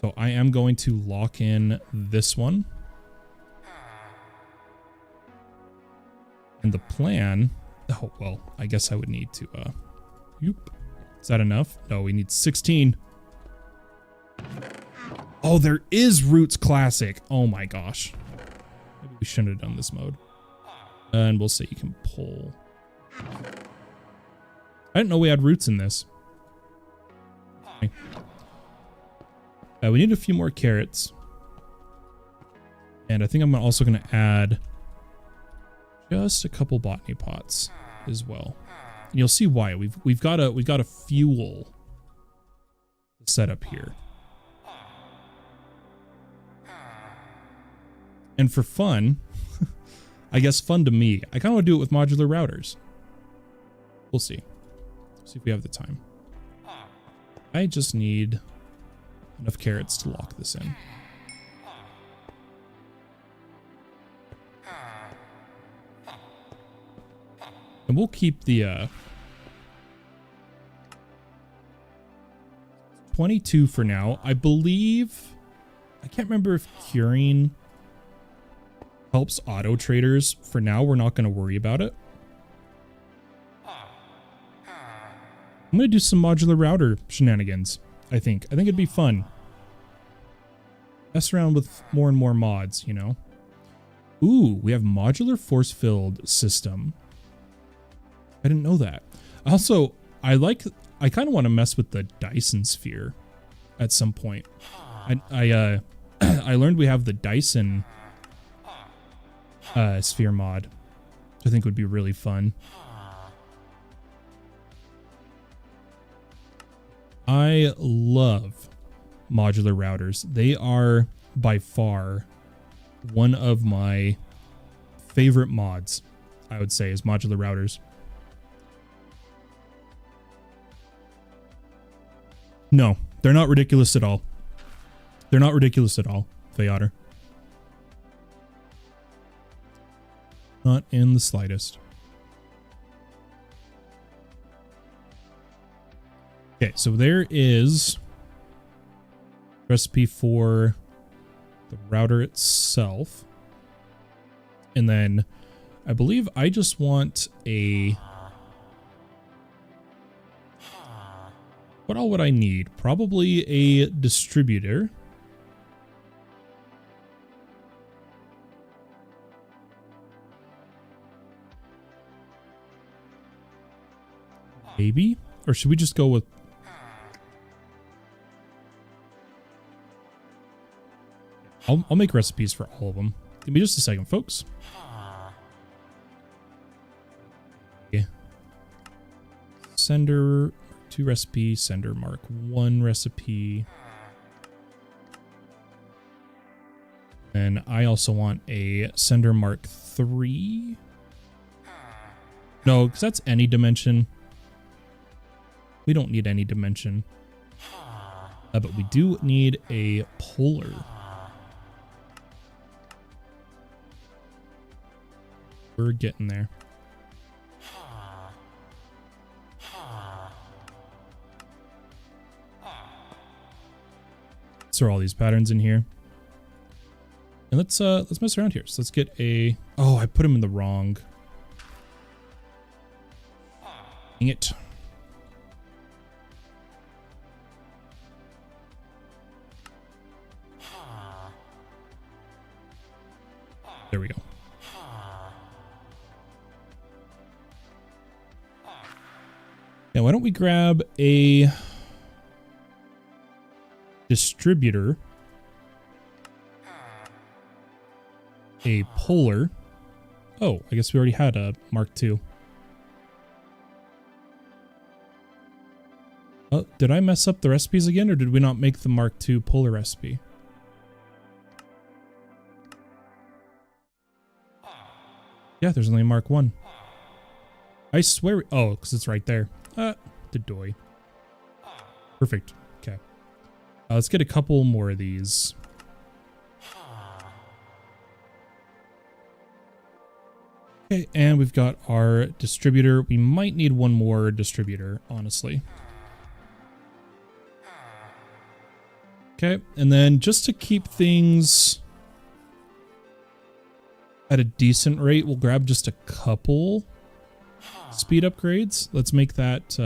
A: So I am going to lock in this one. And the plan, oh, well, I guess I would need to, Is that enough? No, we need 16. Oh, there is Roots Classic. Oh my gosh. Maybe we shouldn't have done this mode. And we'll say you can pull. I didn't know we had roots in this. Okay. We need a few more carrots. And I think I'm also going to add just a couple botany pots as well. And you'll see why. We've got a fuel setup here. And for fun, I guess fun to me, I kind of want to do it with modular routers. We'll see. See if we have the time. I just need enough carrots to lock this in. And we'll keep the 22 for now. I believe, I can't remember if curing helps auto traders. For now, we're not going to worry about it. I'm going to do some modular router shenanigans, I think. I think it'd be fun. Mess around with more and more mods, you know. Ooh, we have modular force-filled system. I didn't know that. Also, I kind of want to mess with the Dyson sphere at some point. I learned we have the Dyson sphere mod, which I think would be really fun. I love modular routers. They are by far one of my favorite mods, I would say, is modular routers. No, they're not ridiculous at all. They're not ridiculous at all, Theotter. Not in the slightest. Okay, so there is recipe for the router itself. And then I believe I just want a... What all would I need? Probably a distributor. Maybe? Or should we just go with... I'll make recipes for all of them. Give me just a second, folks. Okay. Sender 2 recipe, sender mark 1 recipe. And I also want a sender mark 3. No, because that's any dimension. We don't need any dimension. But we do need a polar. We're getting there. Let's throw all these patterns in here. And let's mess around here. So let's get a... Oh, I put them in the wrong... Dang it. There we go. Now, why don't we grab a distributor, a polar. Oh, I guess we already had a Mark II. Oh, did I mess up the recipes again, or did we not make the Mark II polar recipe? Yeah, there's only a Mark I. I swear. Oh, because it's right there. The doy. Perfect. Okay. Let's get a couple more of these. Okay, and we've got our distributor. We might need one more distributor, honestly. Okay, and then just to keep things at a decent rate, we'll grab just a couple speed upgrades. Let's make that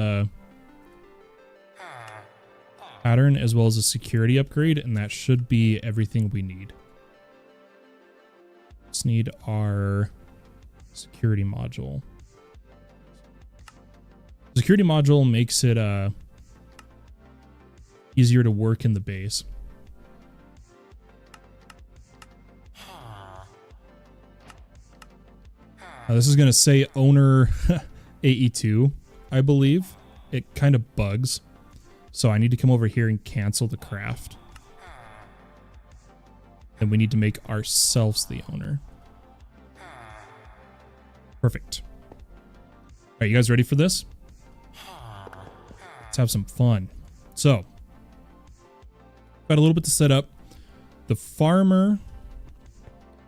A: pattern as well as a security upgrade, and that should be everything we need. Just need our security module. Security module makes it easier to work in the base. Now this is going to say owner AE2, I believe. It kind of bugs. So I need to come over here and cancel the craft. And we need to make ourselves the owner. Perfect. All right, you guys ready for this? Let's have some fun. So, got a little bit to set up. The farmer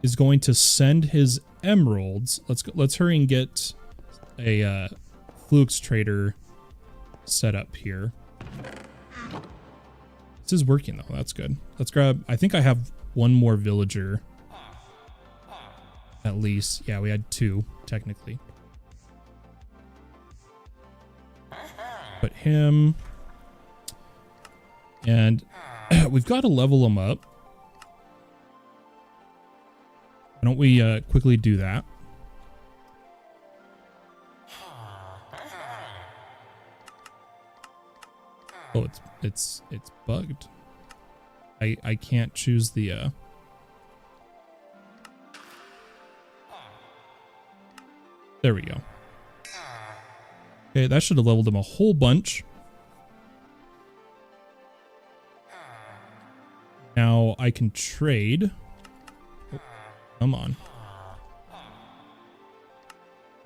A: is going to send his emeralds. Let's hurry and get a Flux trader set up here. This is working though. That's good. Let's grab. I think I have one more villager. At least, yeah, we had 2 technically. Put him, and we've got to level him up. Why don't we quickly do that? Oh, it's bugged. I can't choose the there we go. Okay, that should have leveled him a whole bunch. Now I can trade. Oh, come on.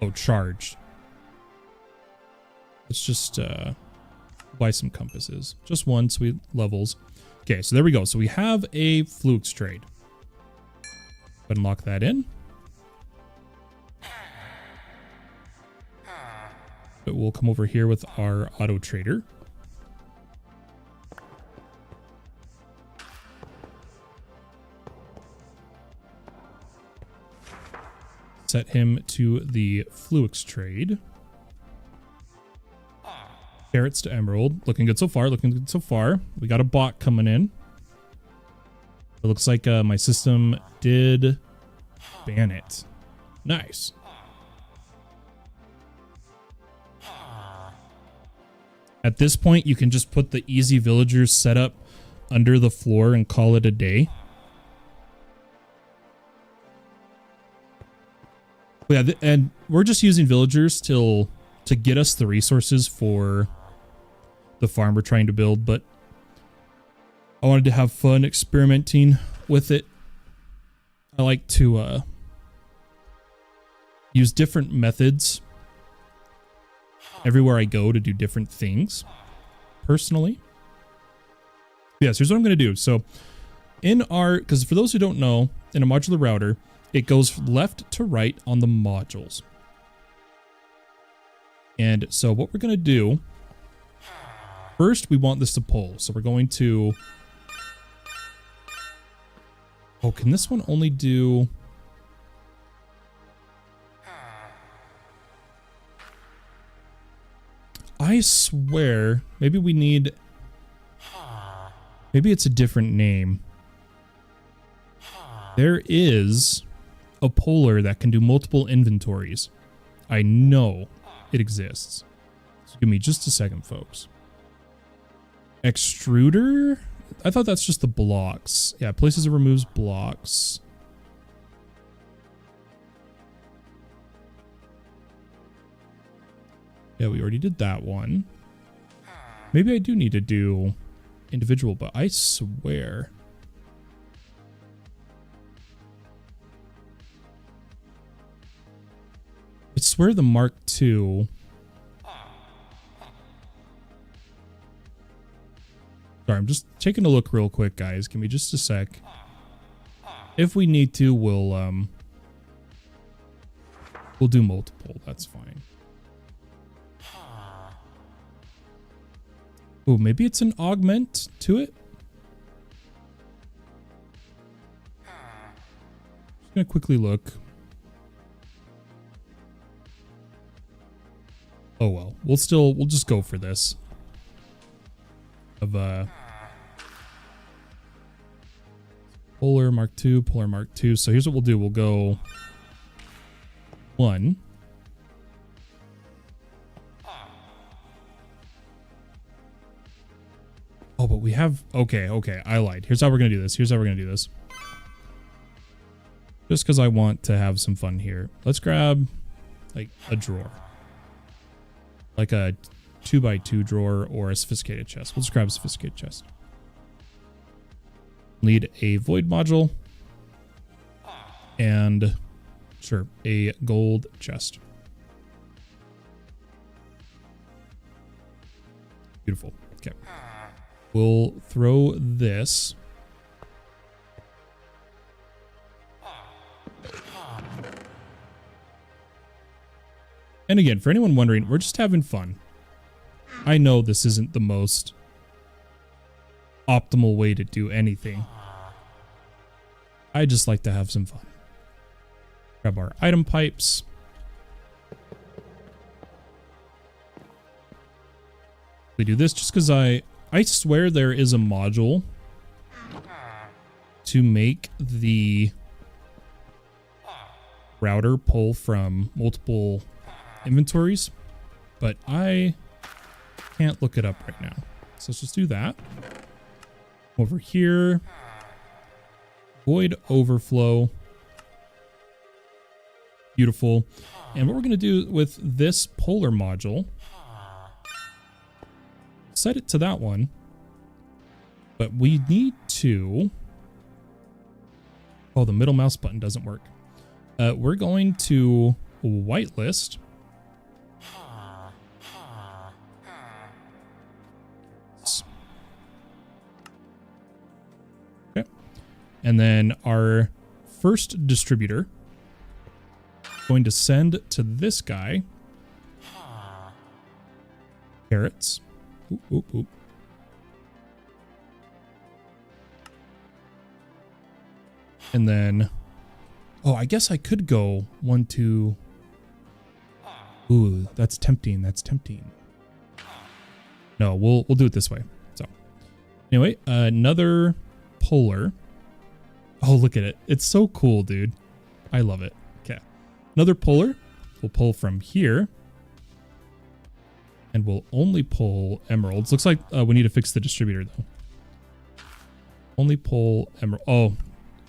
A: Oh, charged. Let's just buy some compasses. Just one, sweet levels. Okay, so there we go. So we have a Flux trade. Go ahead and lock that in. But we'll come over here with our auto trader. Set him to the Flux trade. Carrots to emerald. Looking good so far. Looking good so far. We got a bot coming in. It looks like my system did ban it. Nice. At this point, you can just put the easy villagers setup under the floor and call it a day. Yeah, and we're just using villagers to get us the resources for the farm we're trying to build, but I wanted to have fun experimenting with it. I like to use different methods everywhere I go to do different things, personally. Yes, here's what I'm going to do. So in our, because for those who don't know, in a modular router, it goes left to right on the modules. And so what we're going to do, first we want this to pull. So we're going to, oh, can this one only do, I swear, maybe we need, maybe it's a different name. There is a puller that can do multiple inventories. I know it exists. So give me just a second, folks. Extruder? I thought that's just the blocks. Yeah, places it removes blocks. Yeah, we already did that one. Maybe I do need to do individual, but I swear. I swear the Mark II. Sorry, I'm just taking a look real quick, guys. Give me just a sec. If we need to, we'll do multiple. That's fine. Oh, maybe it's an augment to it. Just gonna quickly look. Oh well, we'll just go for this. Of Polar Mark II, Polar Mark II. So here's what we'll do. We'll go 1. Oh, but we have... Okay, I lied. Here's how we're going to do this. Just because I want to have some fun here. Let's grab, like, a drawer. Like a 2x2 drawer or a sophisticated chest. We'll just grab a sophisticated chest. Need a void module. And, sure, a gold chest. Beautiful. Okay. We'll throw this. And again, for anyone wondering, we're just having fun. I know this isn't the most optimal way to do anything. I just like to have some fun. Grab our item pipes. We do this just because I swear there is a module to make the router pull from multiple inventories, but I can't look it up right now. So let's just do that. Over here, void overflow. Beautiful. And what we're going to do with this polar module, set it to that one, but we need to... Oh, the middle mouse button doesn't work. We're going to whitelist. Okay. And then our first distributor going to send to this guy carrots. Oop, oop, oop. And then, oh, I guess I could go 1, 2. Ooh, that's tempting. No, we'll do it this way. So anyway, another polar. Oh, look at it. It's so cool, dude. I love it. Okay. Another polar. We'll pull from here. And we'll only pull emeralds. Looks like we need to fix the distributor, though. Only pull emerald. Oh,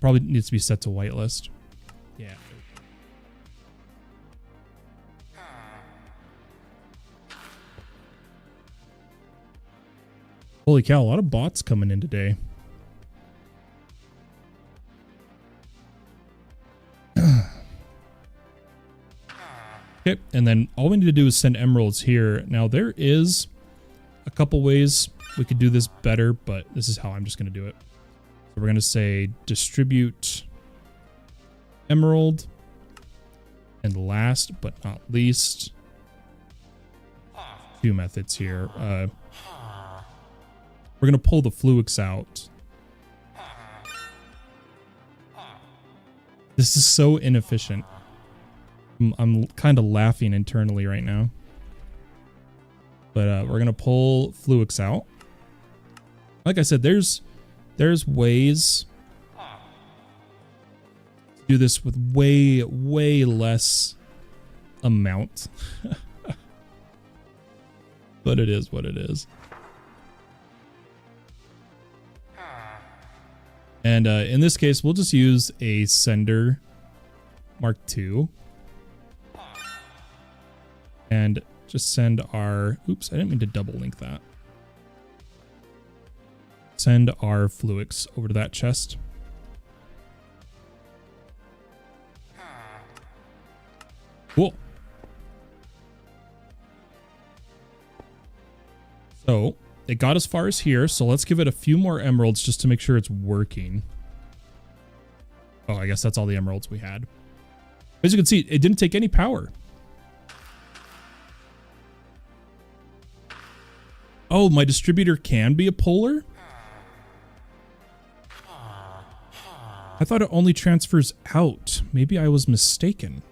A: probably needs to be set to whitelist. Yeah. Holy cow, a lot of bots coming in today. Okay, and then all we need to do is send emeralds here. Now, there is a couple ways we could do this better, but this is how I'm just going to do it. So we're going to say distribute emerald. And last but not least, 2 methods here. We're going to pull the fluix out. This is so inefficient. I'm kind of laughing internally right now. But we're going to pull fluix out. Like I said, there's ways to do this with way less amount. But it is what it is. And in this case, we'll just use a sender Mark II. And just send our... Oops, I didn't mean to double link that. Send our fluix over to that chest. Cool. So, it got as far as here, so let's give it a few more emeralds just to make sure it's working. Oh, I guess that's all the emeralds we had. As you can see, it didn't take any power. Oh, my distributor can be a polar? I thought it only transfers out. Maybe I was mistaken.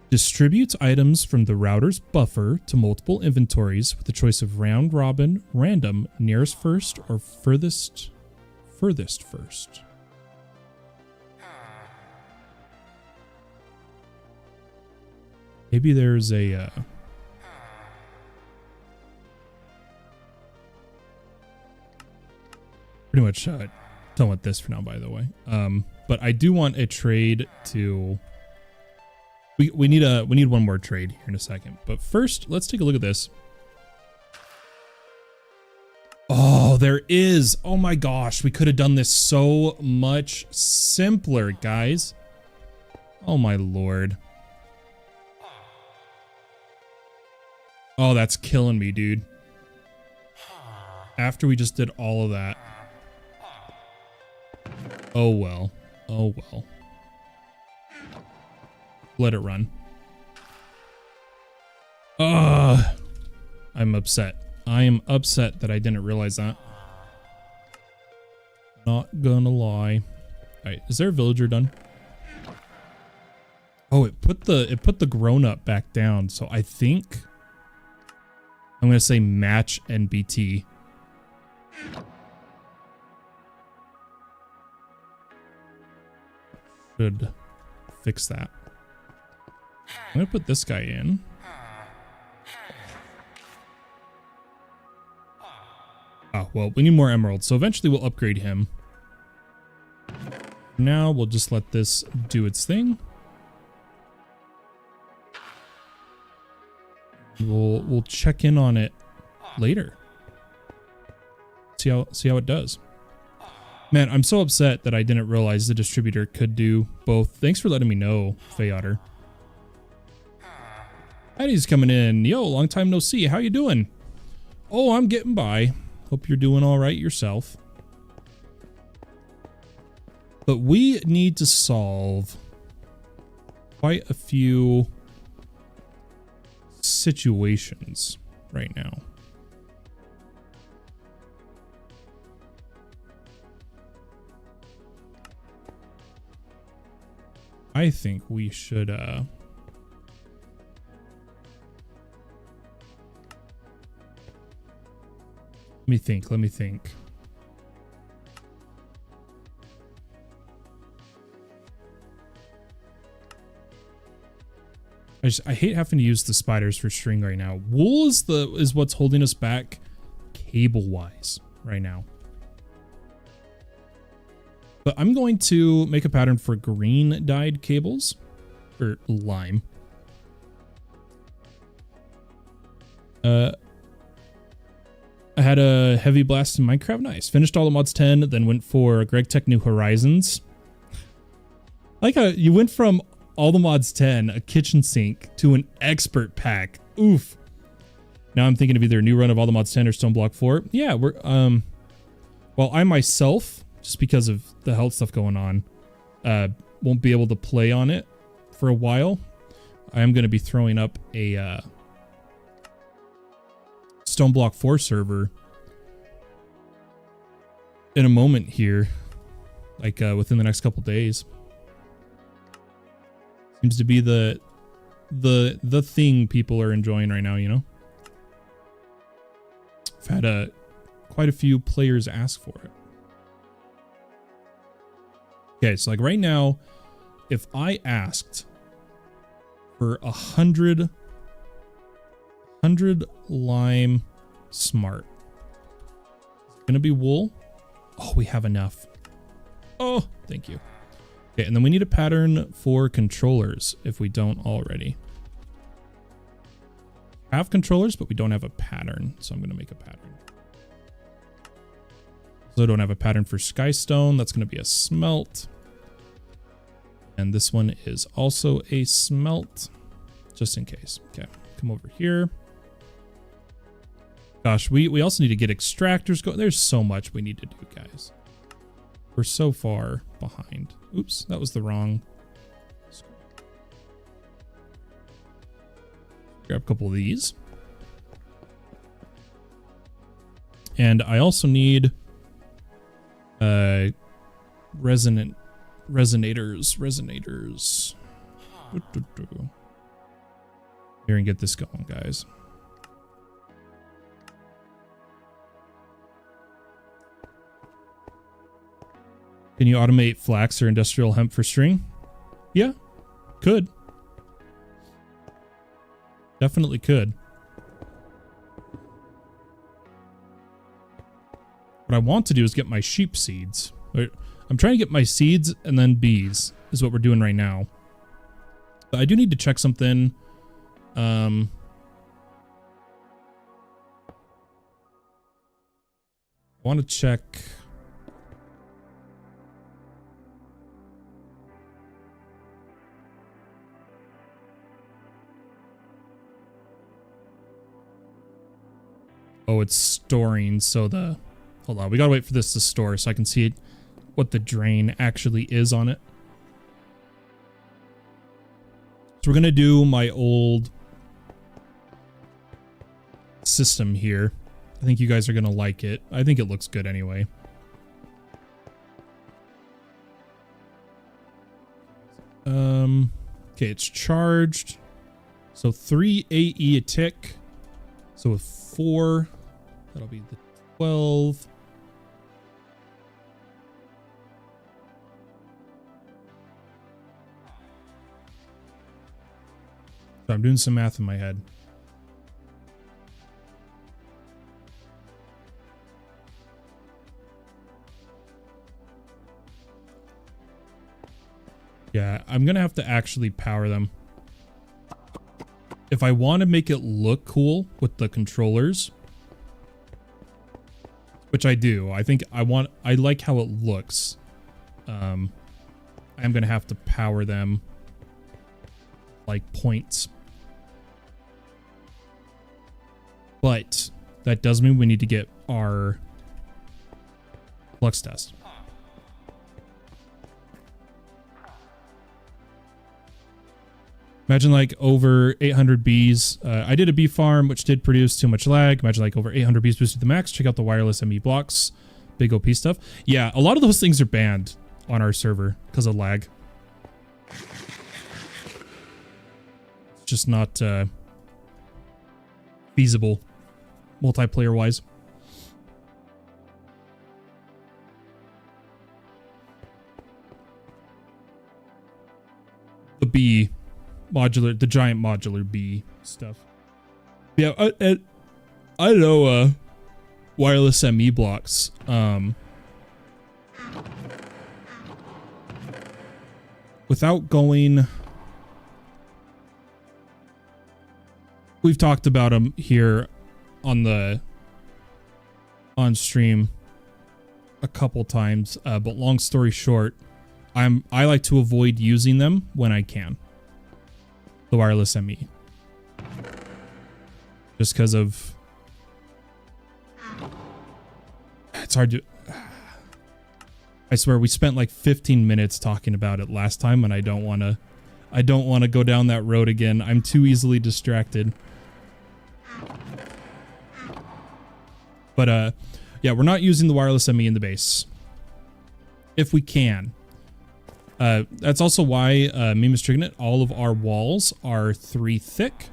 A: Distributes items from the router's buffer to multiple inventories with the choice of round robin, random, nearest first, or furthest furthest first. Maybe there's a... pretty much done with this for now, by the way. But I do want a trade to... We need one more trade here in a second. But first, let's take a look at this. Oh, there is. Oh my gosh, we could have done this so much simpler, guys. Oh my lord. Oh, that's killing me, dude. After we just did all of that. Oh well. Oh well. Let it run. Ugh. I'm upset. I am upset that I didn't realize that. Not gonna lie. Alright, is there a villager done? Oh, it put the grown-up back down, so I think I'm gonna say match NBT. Should fix that. I'm gonna put this guy in. Oh, well, we need more emeralds, so eventually we'll upgrade him. Now we'll just let this do its thing. We'll check in on it later. See how it does. Man, I'm so upset that I didn't realize the distributor could do both. Thanks for letting me know, Fayotter. Eddie's coming in. Yo, long time no see. How you doing? Oh, I'm getting by. Hope you're doing all right yourself. But we need to solve quite a few situations right now. I think we should let me think. I hate having to use the spiders for string right now. Wool is what's holding us back cable wise right now. But I'm going to make a pattern for green dyed cables or lime. I had a heavy blast in Minecraft. Nice. Finished all the mods 10, then went for Greg Tech New Horizons. Like how you went from all the mods 10, a kitchen sink, to an expert pack. Oof. Now I'm thinking of either a new run of all the mods 10 or Stone Block 4. Yeah, we're well, I myself, just because of the health stuff going on, won't be able to play on it for a while. I am going to be throwing up a Stone Block 4 server in a moment here, like within the next couple days. Seems to be the thing people are enjoying right now, you know? I've had quite a few players ask for it. Okay, so like right now, if I asked for 100 lime smart, it's gonna be wool. Oh, we have enough. Oh, thank you. Okay, and then we need a pattern for controllers if we don't already. Have controllers, but we don't have a pattern, so I'm gonna make a pattern. Also don't have a pattern for Skystone. That's gonna be a smelt. And this one is also a smelt, just in case. Okay, come over here. Gosh, we also need to get extractors going. There's so much we need to do, guys. We're so far behind. Oops, that was the wrong. Grab a couple of these. And I also need resonators. Here and get this going, guys. Can you automate flax or industrial hemp for string? Yeah, could. Definitely could. What I want to do is get my sheep seeds. I'm trying to get my seeds and then bees is what we're doing right now. But I do need to check something. I want to check. Oh, it's storing. So hold on. We gotta wait for this to store so I can see what the drain actually is on it. So we're gonna do my old system here. I think you guys are gonna like it. I think it looks good anyway. Okay, it's charged. So 3 AE a tick. So with 4, that'll be the 12. So I'm doing some math in my head. Yeah, I'm gonna have to actually power them. If I want to make it look cool with the controllers, which I do, I like how it looks. I'm gonna have to power them like points. But that does mean we need to get our flux test. Imagine like over 800 bees. I did a bee farm, which did produce too much lag. Imagine like over 800 bees boosted to the max. Check out the wireless ME blocks. Big OP stuff. Yeah, a lot of those things are banned on our server because of lag. It's just not feasible multiplayer-wise. The bee modular, the giant modular bee stuff. Yeah, I know wireless ME blocks. Without going, we've talked about them here on stream a couple times, but long story short, I like to avoid using them when I can. The wireless ME. Just because of... It's hard to... I swear, we spent like 15 minutes talking about it last time, and I don't want to go down that road again. I'm too easily distracted. But, yeah, we're not using the wireless ME in the base. If we can. That's also why, Meme is triggering it, all of our walls are 3 thick,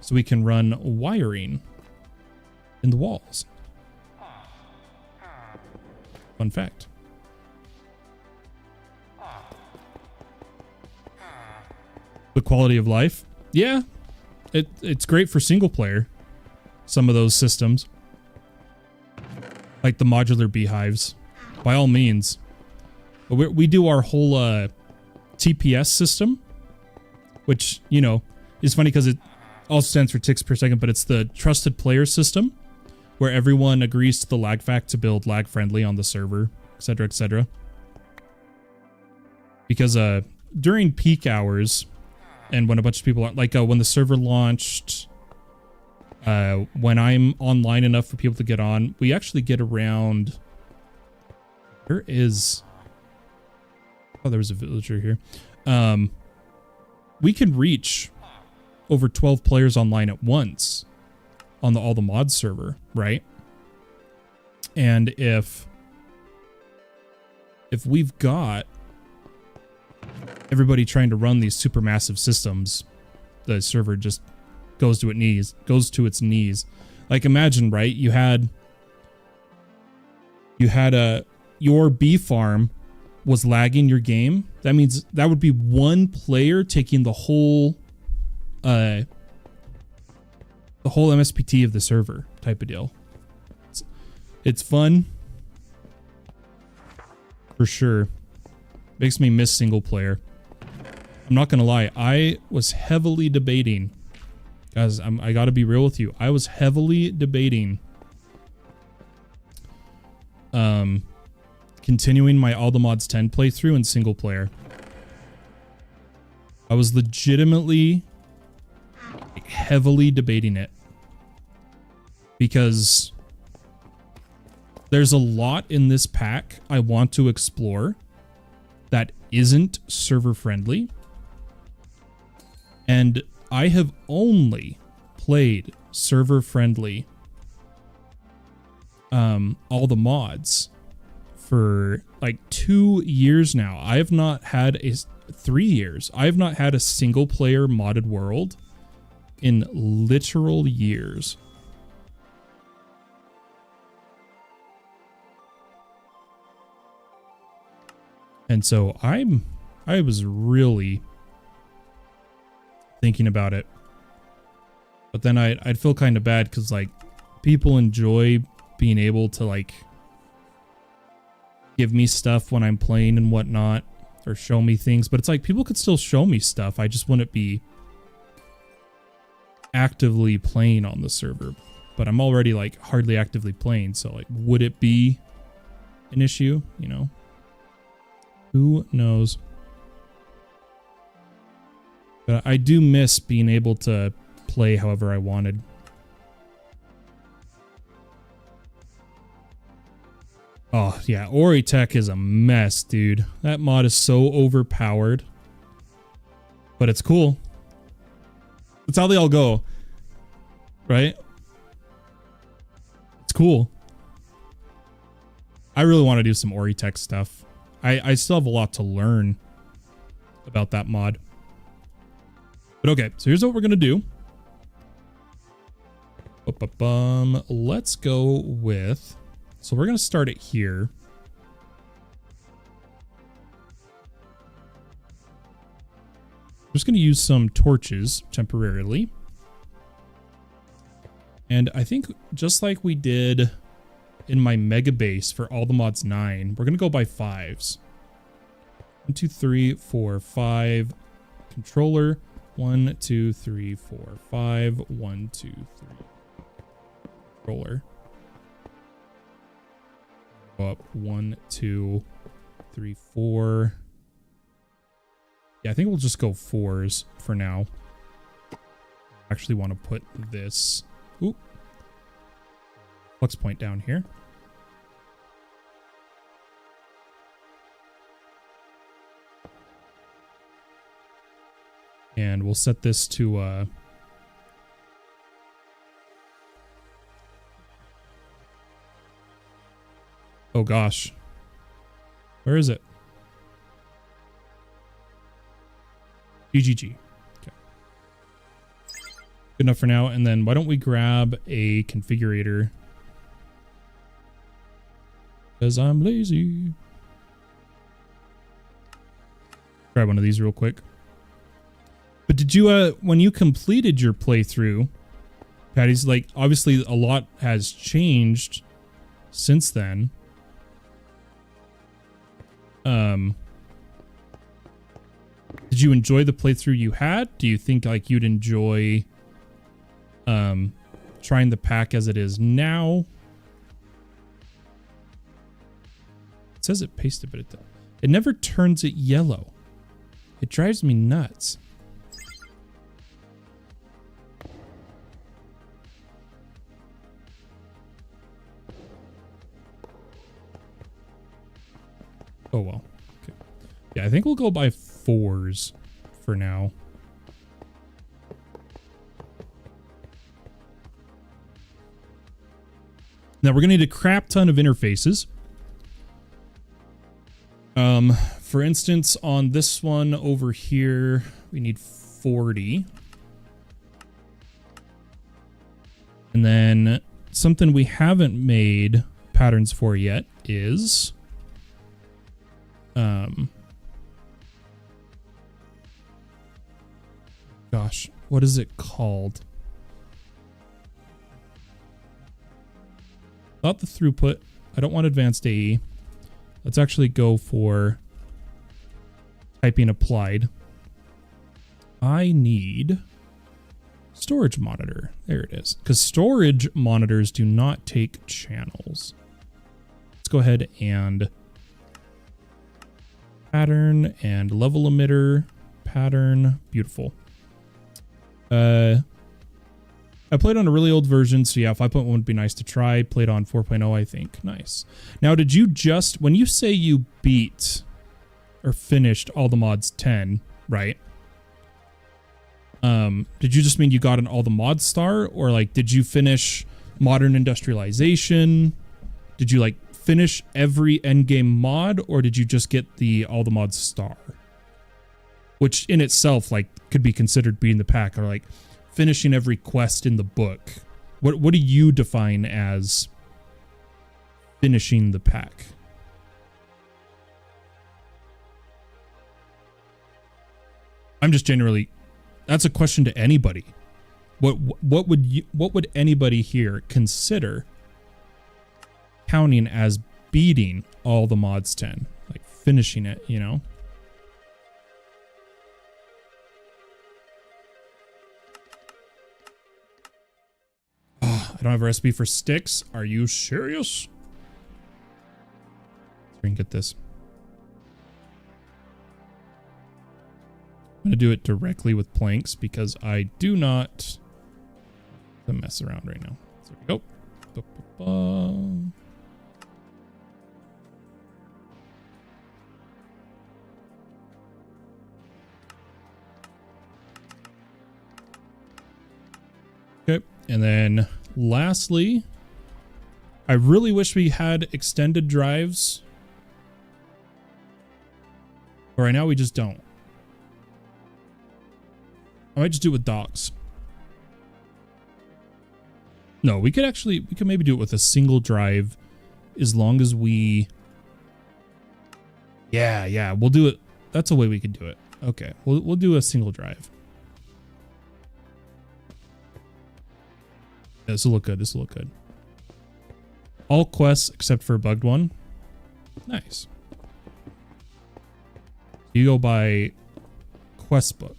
A: so we can run wiring in the walls. Fun fact. The quality of life? Yeah, it's great for single player, some of those systems. Like the modular beehives, by all means. We do our whole TPS system, which, you know, is funny because it also stands for ticks per second, but it's the trusted player system, where everyone agrees to the lag fact to build lag friendly on the server, etc., etc. Because during peak hours, and when a bunch of people are, like when the server launched, when I'm online enough for people to get on, we actually get around... Where is... Oh, there was a villager here. We can reach over 12 players online at once on all the mod server, right? And if we've got everybody trying to run these super massive systems, the server just goes to its knees. Like, imagine, right? You had your bee farm was lagging your game, that means that would be one player taking the whole MSPT of the server type of deal. It's fun for sure. Makes me miss single player. I'm not gonna lie, I was heavily debating, guys. I gotta be real with you. I was heavily debating continuing my All the Mods 10 playthrough in single player. I was legitimately heavily debating it because there's a lot in this pack I want to explore that isn't server friendly, and I have only played server friendly all the mods for like 2 years now. I have not had 3 years. I have not had a single player modded world in literal years. And so I was really thinking about it. But then I'd feel kind of bad because like people enjoy being able to like give me stuff when I'm playing and whatnot, or show me things, but it's like people could still show me stuff. I just wouldn't be actively playing on the server, but I'm already like hardly actively playing. So like, would it be an issue? You know, who knows? But I do miss being able to play however I wanted. Oh, yeah. Ori Tech is a mess, dude. That mod is so overpowered. But it's cool. That's how they all go. Right? It's cool. I really want to do some Ori Tech stuff. I still have a lot to learn about that mod. But okay, so here's what we're going to do. Let's go with... So we're going to start it here. I'm just going to use some torches temporarily. And I think just like we did in my mega base for all the mods 9, we're going to go by 5s. 1, 2, 3, 4, 5. Controller. 1, 2, 3, 4, 5. 1, 2, 3. Controller. Go up 1, 2, 3, 4. Yeah, I think we'll just go 4s for now. Actually want to put this flux point down here. And we'll set this to oh gosh. Where is it? GGG. Okay. Good enough for now. And then why don't we grab a configurator? Because I'm lazy. Grab one of these real quick. But did you, when you completed your playthrough, Patty's, like, obviously a lot has changed since then. Did you enjoy the playthrough you had? Do you think like you'd enjoy trying the pack as it is now? It says it pasted, but it never turns it yellow. It drives me nuts. Oh well. Okay. Yeah, I think we'll go by 4s for now. Now we're gonna need a crap ton of interfaces. For instance, on this one over here, we need 40. And then something we haven't made patterns for yet is Gosh, what is it called? Not the throughput. I don't want advanced AE. Let's actually go for typing applied. I need storage monitor. There it is. Because storage monitors do not take channels. Let's go ahead and pattern and level emitter pattern. Beautiful. I played on a really old version, so yeah, 5.1 would be nice to try. Played on 4.0, I think. Nice. Now, did you just, when you say you beat or finished all the mods 10, right? Did you just mean you got an all the mods star, or like did you finish modern industrialization? Did you like finish every endgame mod, or did you just get the all the mods star? Which in itself like could be considered beating the pack, or like finishing every quest in the book. What do you define as finishing the pack? I'm just generally, that's a question to anybody. What would anybody here consider counting as beating all the mods 10? Like finishing it, you know? Oh, I don't have a recipe for sticks. Are you serious? We can get this. I'm going to do it directly with planks because I do not mess around right now. So there we go. Okay, and then lastly, I really wish we had extended drives. But right now we just don't. I might just do it with docks. No, we could maybe do it with a single drive as long as we... Yeah, we'll do it. That's a way we could do it. Okay, we'll do a single drive. Yeah, this will look good. This will look good. All quests except for a bugged one. Nice. You go by quest book.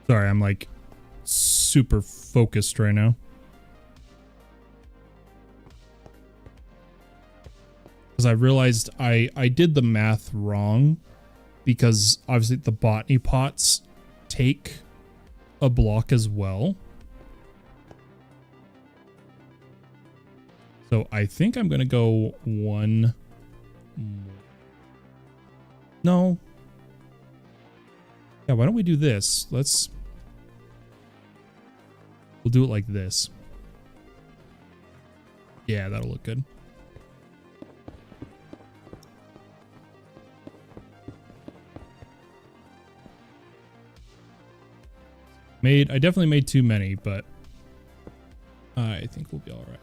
A: Sorry, I'm like super focused right now. Because I realized I did the math wrong, because obviously the botany pots take a block as well. So I think I'm going to go one more. No. Yeah, why don't we do this? We'll do it like this. Yeah, that'll look good. I definitely made too many, but I think we'll be all right.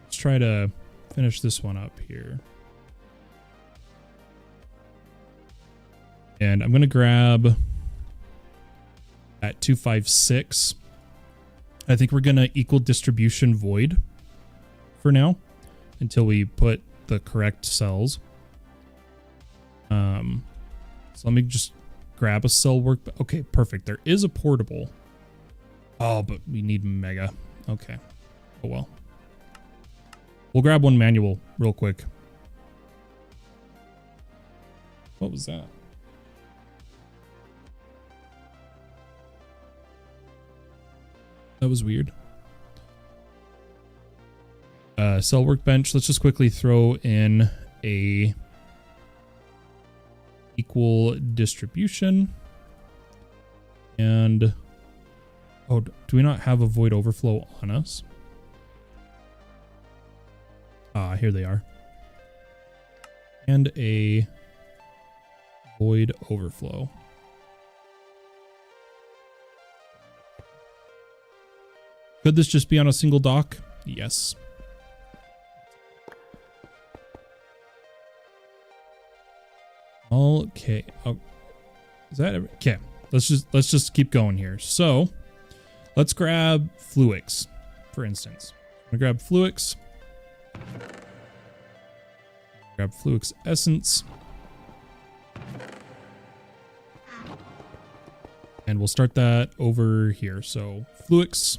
A: Let's try to finish this one up here. And I'm going to grab at 256. I think we're going to equal distribution void for now until we put the correct cells. So let me just grab a cell work. Okay, perfect. There is a portable. Oh, but we need mega. Okay. Oh, well. We'll grab one manual real quick. What was that? That was weird. Cell workbench. Let's just quickly throw in a equal distribution. And oh, do we not have a void overflow on us? Ah, here they are. And a void overflow. Could this just be on a single dock? Yes. Okay. Oh, is that okay? Let's just keep going here. So, let's grab Fluix, for instance. I'm gonna grab Fluix. Grab Fluix Essence. And we'll start that over here. So, Fluix.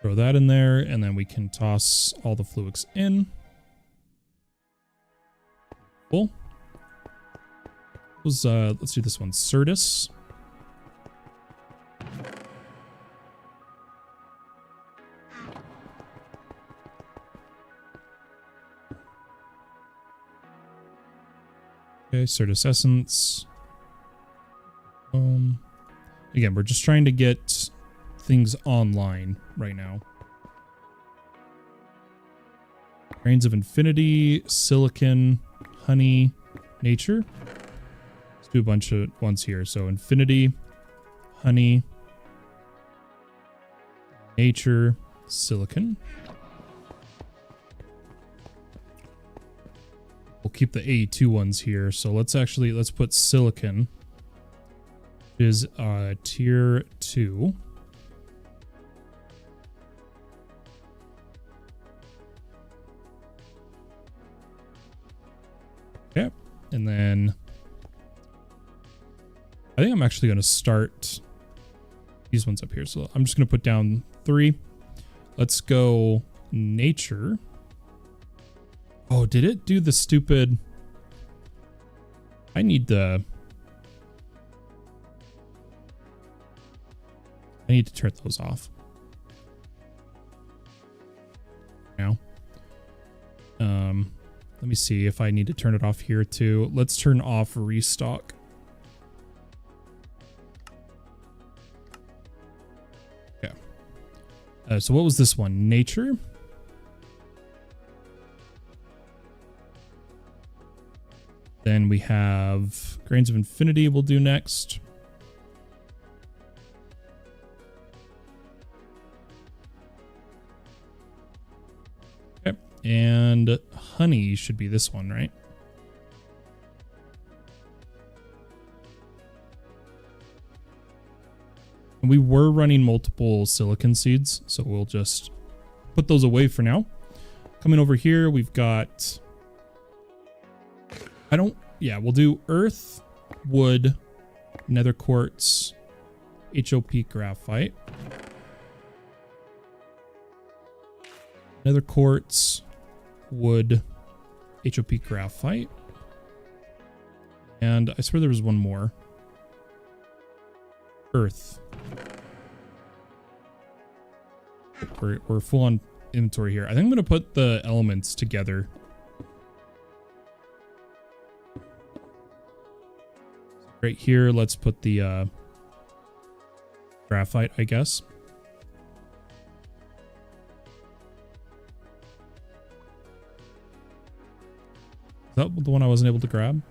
A: Throw that in there, and then we can toss all the Fluix in. Cool. Let's do this one. Certus. Okay, Certus Essence. Again, we're just trying to get things online right now. Grains of Infinity, Silicon, Honey, Nature. Let's do a bunch of ones here. So Infinity, Honey, Nature, Silicon. We'll keep the AE2 ones here. So let's put Silicon, which is tier 2. Okay, and then I think I'm actually going to start these ones up here. So I'm just going to put down 3. Let's go Nature. Oh, did it do the stupid? I need to turn those off now. Let me see if I need to turn it off here too. Let's turn off restock. Okay. So what was this one? Nature. Then we have Grains of Infinity we'll do next. Okay. And Honey should be this one, right? And we were running multiple silicon seeds, so we'll just put those away for now. Coming over here, we've got... we'll do Earth, Wood, Nether Quartz, HOP Graphite. Nether Quartz, Wood, HOP Graphite. And I swear there was one more. Earth. We're full on inventory here. I think I'm going to put the elements together. Right here, let's put the graphite, I guess. Is that the one I wasn't able to grab?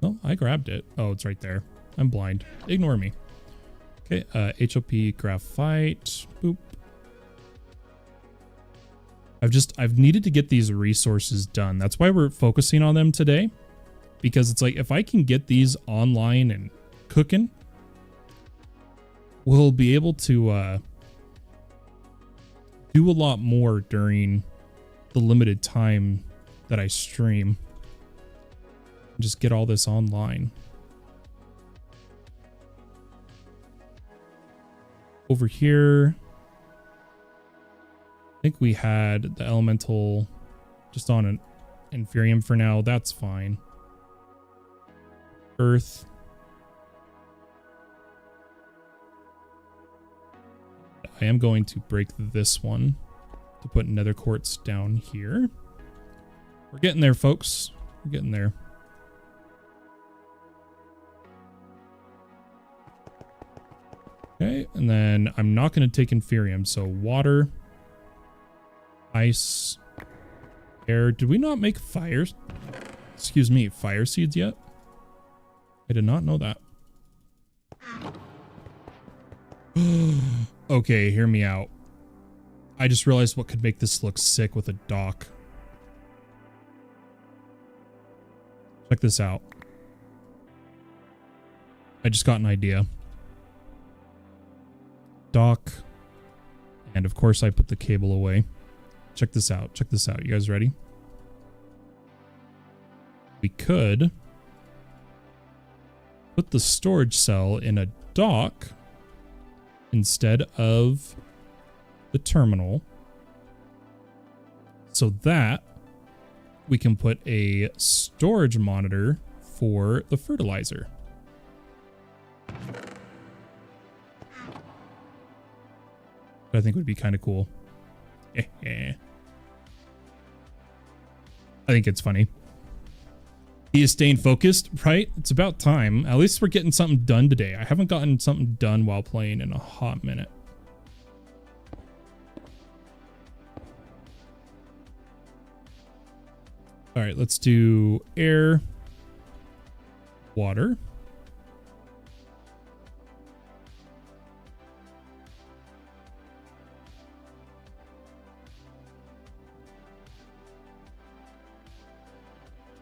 A: No, I grabbed it. Oh, it's right there. I'm blind. Ignore me. Okay, HOP graphite. Boop. I've needed to get these resources done. That's why we're focusing on them today. Because it's like, if I can get these online and cooking, we'll be able to do a lot more during the limited time that I stream. Just get all this online. Over here, I think we had the elemental just on an inferium for now. That's fine. Earth. I am going to break this one to put nether quartz down here. We're getting there, folks. We're getting there. Okay, and then I'm not going to take inferium. So water, ice, air. Did we not make fires? Excuse me, fire seeds yet? I did not know that. Okay, hear me out. I just realized what could make this look sick with a dock. Check this out. I just got an idea. Dock. And of course I put the cable away. Check this out. Check this out. You guys ready? We could put the storage cell in a dock instead of the terminal, so that we can put a storage monitor for the fertilizer. I think would be kind of cool. I think it's funny. He is staying focused, right? It's about time. At least we're getting something done today. I haven't gotten something done while playing in a hot minute. All right, let's do air, water.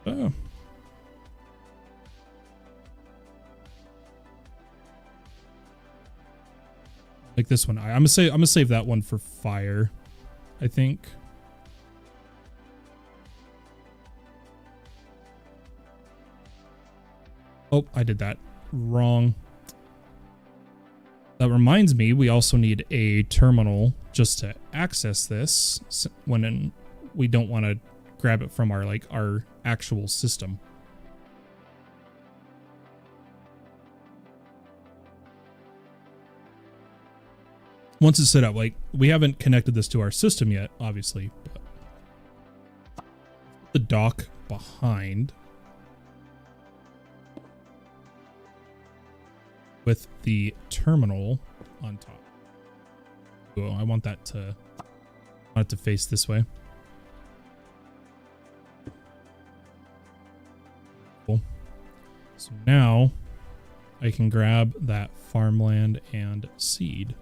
A: Oh. Like this one. I'm gonna save that one for fire, I think. Oh, I did that wrong. That reminds me, we also need a terminal just to access this when we don't want to grab it from our actual system. Once it's set up, like, we haven't connected this to our system yet, obviously, but the dock behind with the terminal on top. Oh, I want it to face this way. Cool. So now I can grab that farmland and seed.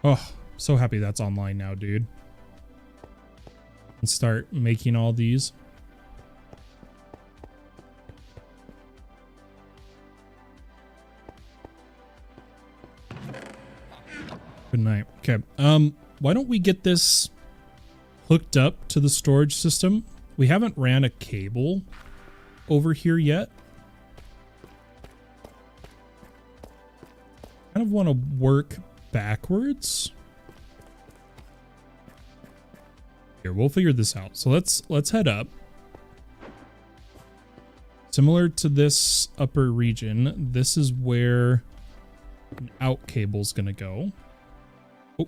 A: Oh, so happy that's online now, dude. And start making all these. Good night. Okay. Why don't we get this hooked up to the storage system? We haven't ran a cable over here yet. Kind of want to work backwards. Here, we'll figure this out. So let's head up. Similar to this upper region, this is where an out cable's gonna go. Oh.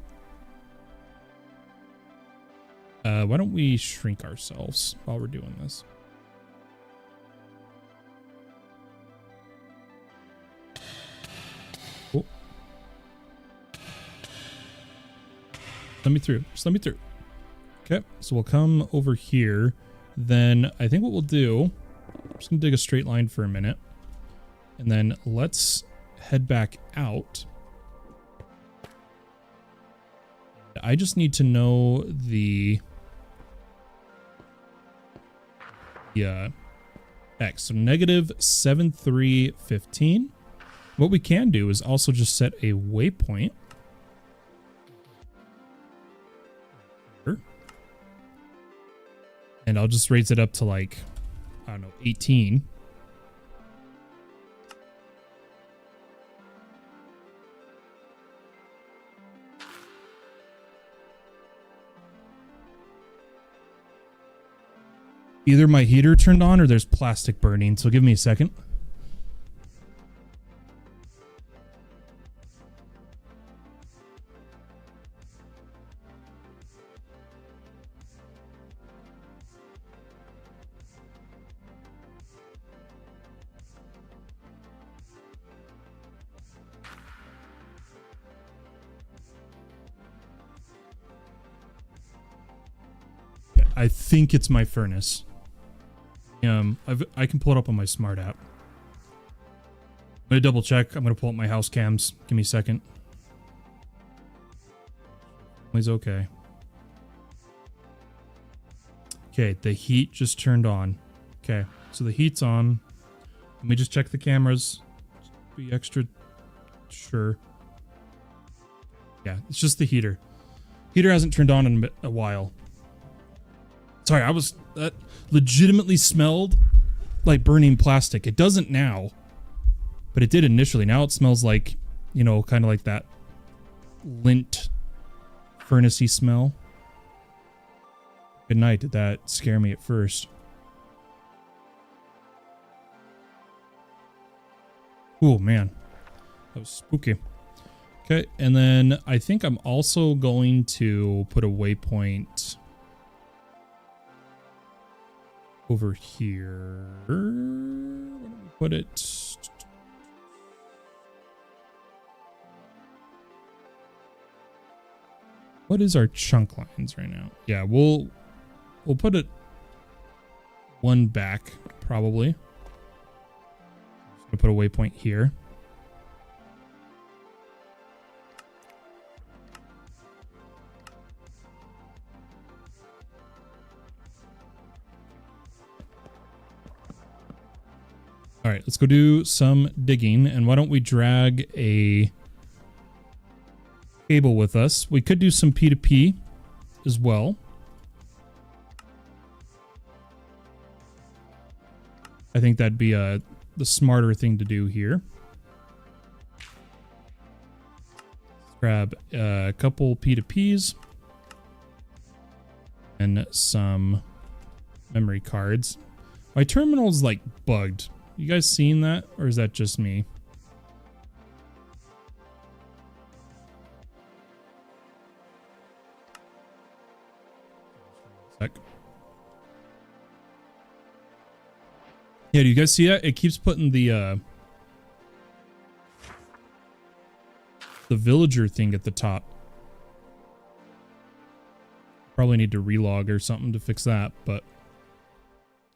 A: Why don't we shrink ourselves while we're doing this? Oh. Let me through. Just let me through. Okay, so we'll come over here. Then I think what we'll do, I'm just gonna dig a straight line for a minute. And then let's head back out. I just need to know the X. So negative 7315. What we can do is also just set a waypoint. And I'll just raise it up to like, I don't know, 18. Either my heater turned on or there's plastic burning, so give me a second. I think it's my furnace. I can pull it up on my smart app. I'm gonna double check. I'm gonna pull up my house cams. Give me a second. It's okay. Okay, the heat just turned on. Okay, so the heat's on. Let me just check the cameras. Just be extra sure. Yeah, it's just the heater. Heater hasn't turned on in a while. Sorry, that legitimately smelled like burning plastic. It doesn't now, but it did initially. Now it smells like, you know, kind of like that lint furnace-y smell. Good night. Did that scare me at first? Oh man, that was spooky. Okay, and then I think I'm also going to put a waypoint over here. Where do we put it? What is our chunk lines right now? Yeah, we'll put it one back probably. I'm gonna put a waypoint here. All right, let's go do some digging. And why don't we drag a cable with us? We could do some P2P as well. I think that'd be the smarter thing to do here. Let's grab a couple P2Ps and some memory cards. My terminal's like bugged. You guys seen that, or is that just me? Sec. Yeah, do you guys see that? It keeps putting the villager thing at the top. Probably need to relog or something to fix that, but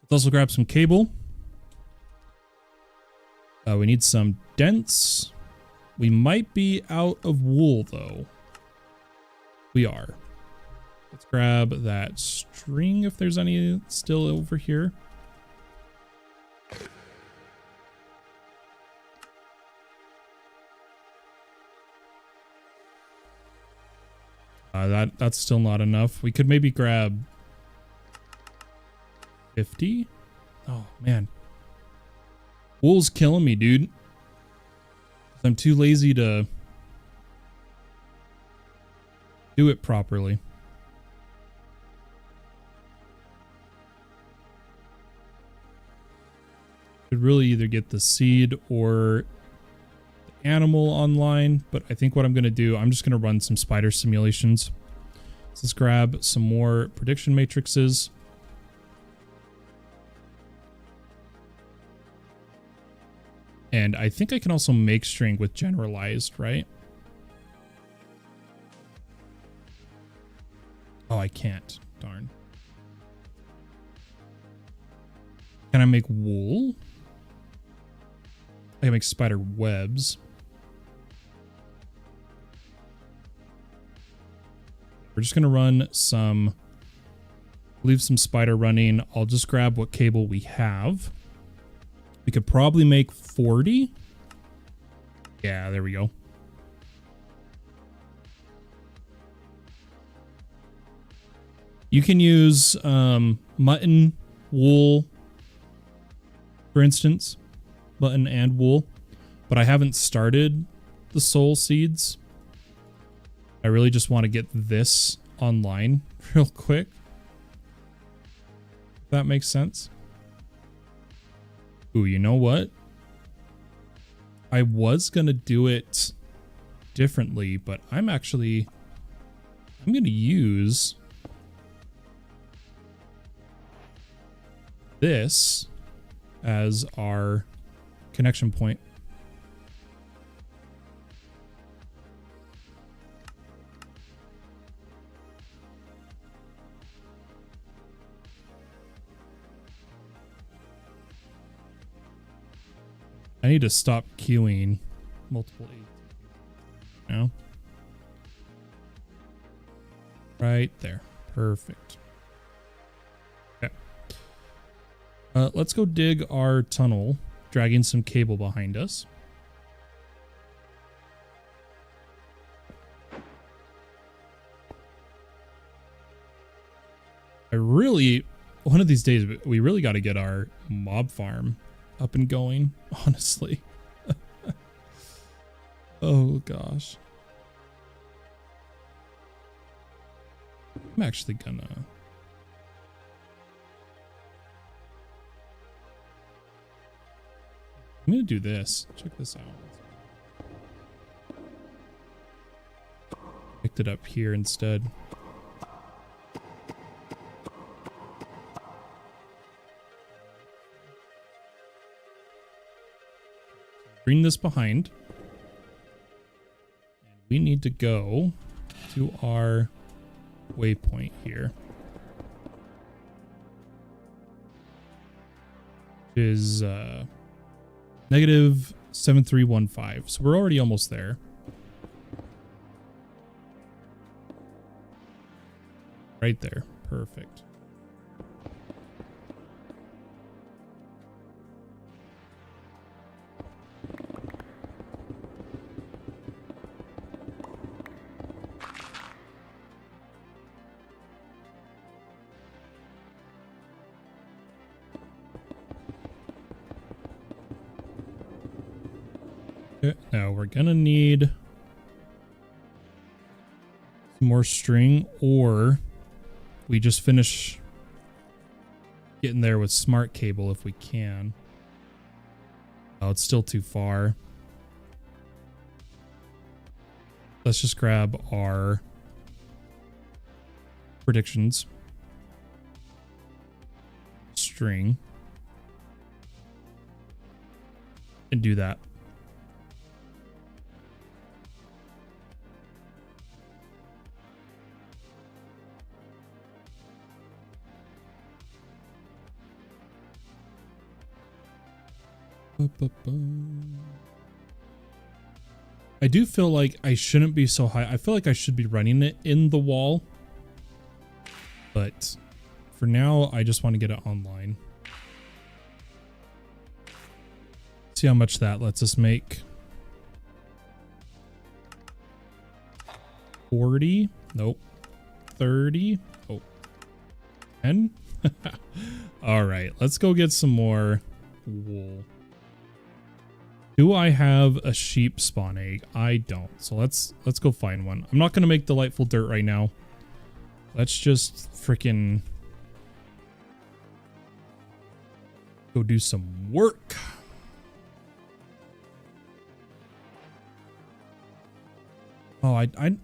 A: let's also grab some cable. We need some dents. We might be out of wool, though. We are. Let's grab that string if there's any still over here. That's still not enough. We could maybe grab 50. Oh, man. Wool's killing me, dude. I'm too lazy to do it properly. Could really either get the seed or the animal online, but I think what I'm going to do, I'm just going to run some spider simulations. So let's grab some more prediction matrices. And I think I can also make string with generalized, right? Oh, I can't. Darn. Can I make wool? I can make spider webs. We're just going to run some... Leave some spider running. I'll just grab what cable we have. We could probably make 40. Yeah, there we go. You can use mutton, wool, for instance. Mutton and wool. But I haven't started the soul seeds. I really just want to get this online real quick. That makes sense. Ooh, you know what? I was gonna do it differently, but I'm gonna use this as our connection point. I need to stop queuing multiple AE2 now. Right there. Perfect. Okay. Let's go dig our tunnel, dragging some cable behind us. One of these days, we really got to get our mob farm up and going, honestly. Oh gosh. I'm actually gonna... I'm gonna do this. Check this out. Picked it up here instead. Bring this behind. And we need to go to our waypoint here. Which is negative 7315. So we're already almost there. Right there. Perfect. Now we're gonna need some more string, or we just finish getting there with smart cable if we can. Oh, it's still too far. Let's just grab our predictions. String. And do that. I do feel like I shouldn't be so high. I feel like I should be running it in the wall. But for now, I just want to get it online. See how much that lets us make. 40. Nope. 30. Oh. 10. All right. Let's go get some more wool. Do I have a sheep spawn egg? I don't. So let's go find one. I'm not going to make delightful dirt right now. Let's just freaking go do some work. Oh, I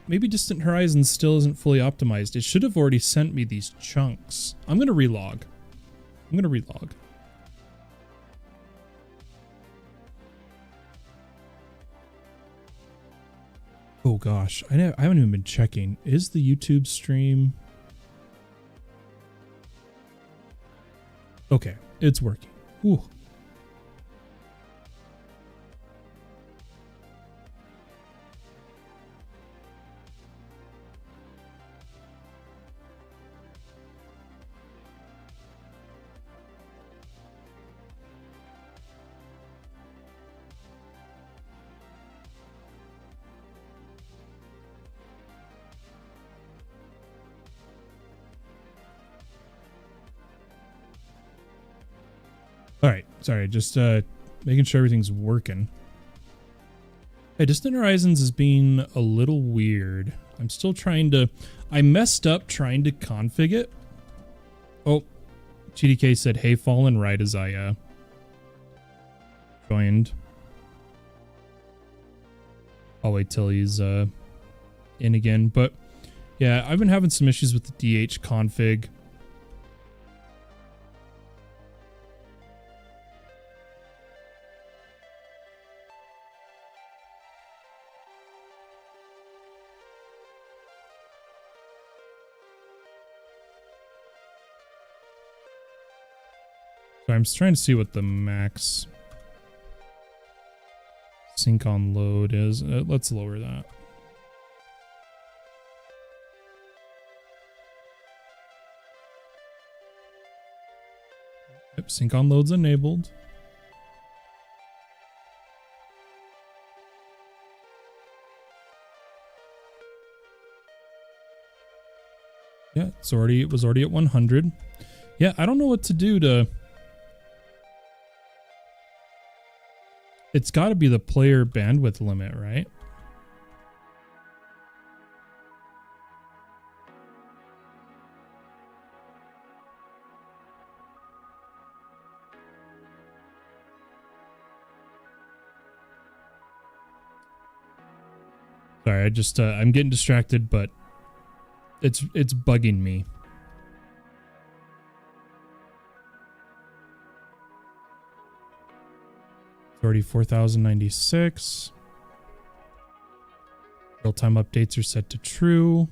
A: maybe Distant Horizon still isn't fully optimized. It should have already sent me these chunks. I'm going to relog. Oh gosh, I haven't even been checking. Is the YouTube stream? Okay, it's working. Ooh. All right, sorry, just making sure everything's working. Hey, Distant Horizons is being a little weird. I'm still trying to... I messed up trying to config it. Oh, GDK said, hey, fallen right as I joined. I'll wait till he's in again. But yeah, I've been having some issues with the DH config. So I'm trying to see what the max sync on load is. Let's lower that. Yep, sync on load's enabled. Yeah, it was already at 100. Yeah, I don't know what to do to. It's got to be the player bandwidth limit, right? Sorry, I just I'm getting distracted, but it's bugging me. 34,096. Real-time updates are set to true.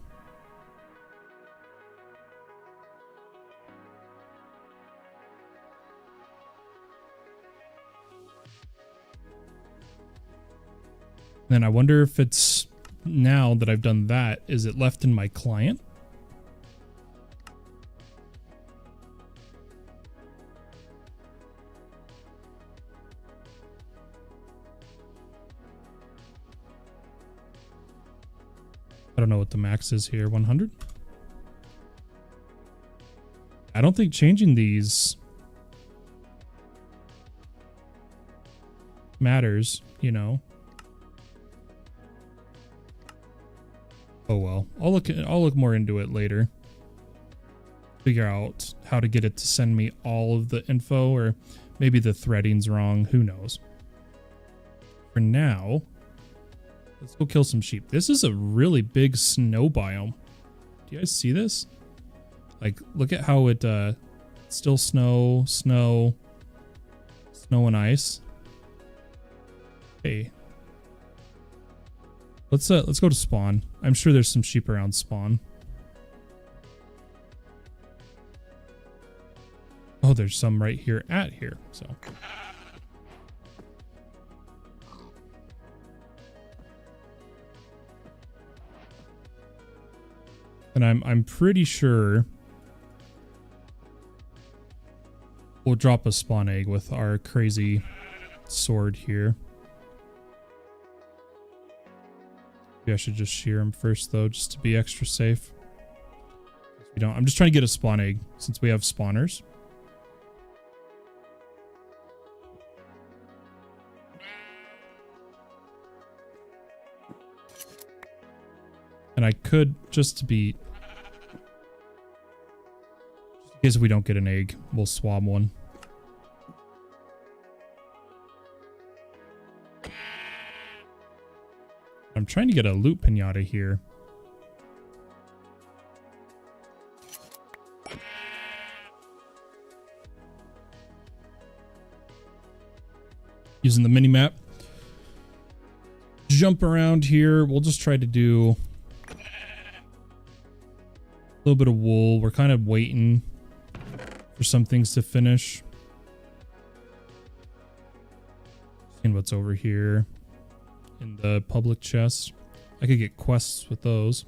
A: Then I wonder if it's, now that I've done that, is it left in my client? I don't know what the max is here. 100? I don't think changing these matters, you know. Oh well. I'll look more into it later. Figure out how to get it to send me all of the info, or maybe the threading's wrong. Who knows? For now, let's go kill some sheep. This is a really big snow biome. Do you guys see this? Like, look at how it still snow and ice. Hey. Let's go to spawn. I'm sure there's some sheep around spawn. Oh, there's some right here at here. So and I'm pretty sure we'll drop a spawn egg with our crazy sword here. Maybe I should just shear him first though, just to be extra safe. We don't. I'm just trying to get a spawn egg since we have spawners. And I could, just to be, just in case we don't get an egg, we'll swab one. I'm trying to get a loot pinata here. Using the mini map. Jump around here. We'll just try to do a little bit of wool. We're kind of waiting for some things to finish. Seeing what's over here in the public chest. I could get quests with those.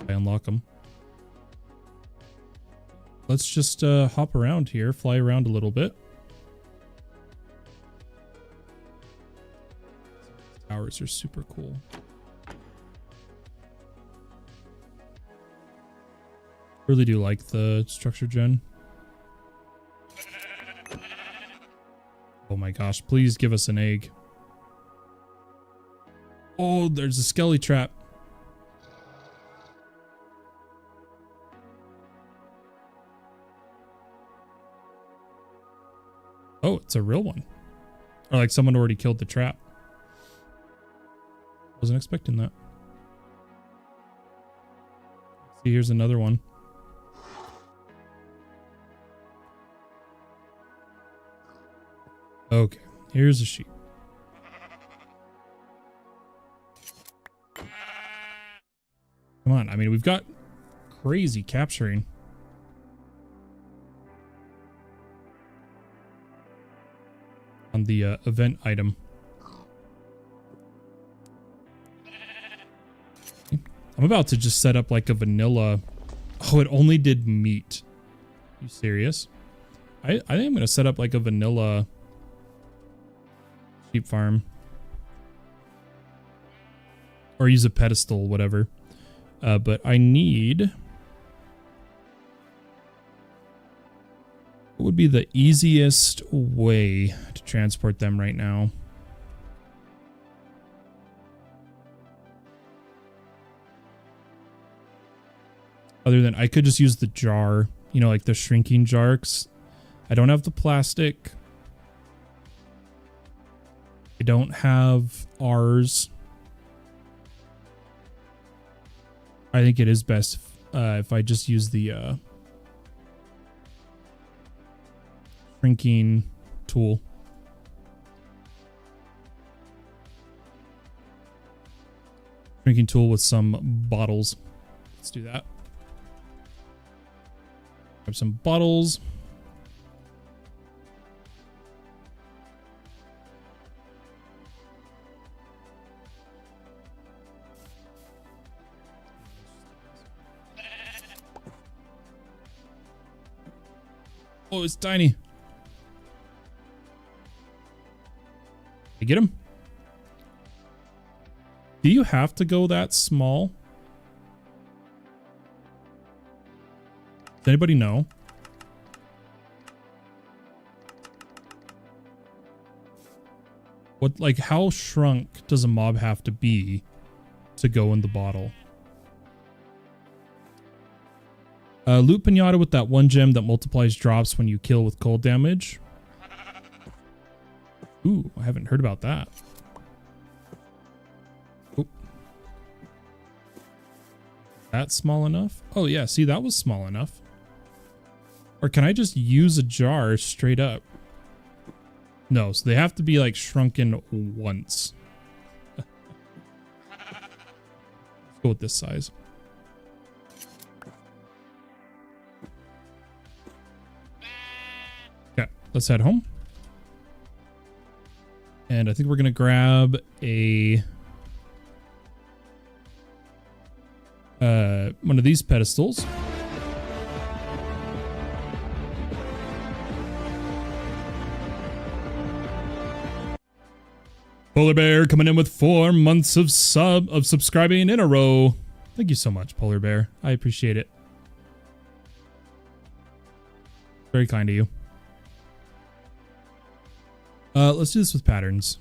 A: I unlock them. Let's just hop around here, fly around a little bit. Towers are super cool. Really do like the structure gen. Oh my gosh, please give us an egg. Oh, there's a skelly trap. a real one. Or like someone already killed the trap. Wasn't expecting that. See, here's another one. Okay, here's a sheep. Come on, I mean, we've got crazy capturing. On the event item. I'm about to just set up like a vanilla. Oh, it only did meat. You serious? I think I'm going to set up like a vanilla sheep farm. Or use a pedestal, whatever. But I need... What would be the easiest way to transport them right now? Other than I could just use the jar, you know, like the shrinking jars. I don't have the plastic. I don't have ours. I think it is best if I just use the shrinking tool. Shrinking tool with some bottles. Let's do that. Grab some bottles. Oh, it's tiny. I get him? Do you have to go that small? Does anybody know? What, like, how shrunk does a mob have to be to go in the bottle? Loot pinata with that one gem that multiplies drops when you kill with cold damage. Ooh, I haven't heard about that. Oop. That small enough? Oh yeah, see, that was small enough. Or can I just use a jar straight up? No, so they have to be like shrunken once. Let's go with this size. Okay, let's head home. And I think we're gonna grab a one of these pedestals. Polar Bear coming in with 4 months of subscribing in a row. Thank you so much, Polar Bear. I appreciate it. Very kind of you. Let's do this with patterns.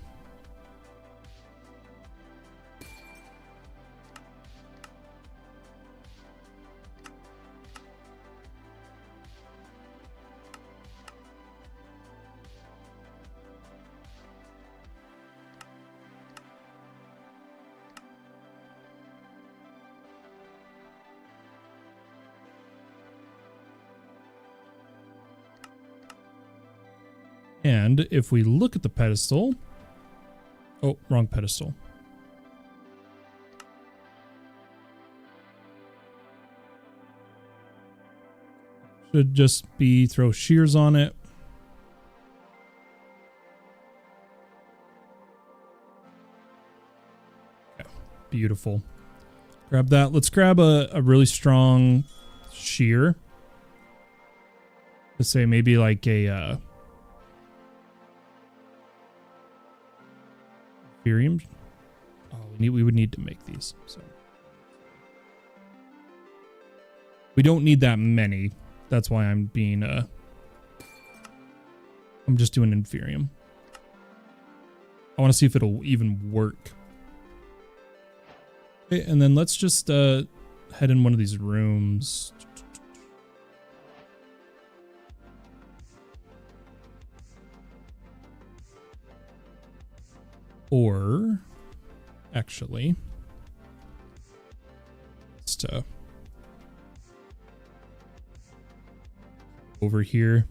A: And if we look at the pedestal, oh, wrong pedestal. Should just be throw shears on it. Yeah, beautiful. Grab that. Let's grab a really strong shear. Let's say maybe like a Ethereum. Oh, we would need to make these. So we don't need that many. That's why I'm being I'm just doing Inferium. I want to see if it'll even work. Okay, and then let's just head in one of these rooms. Or actually, just over here.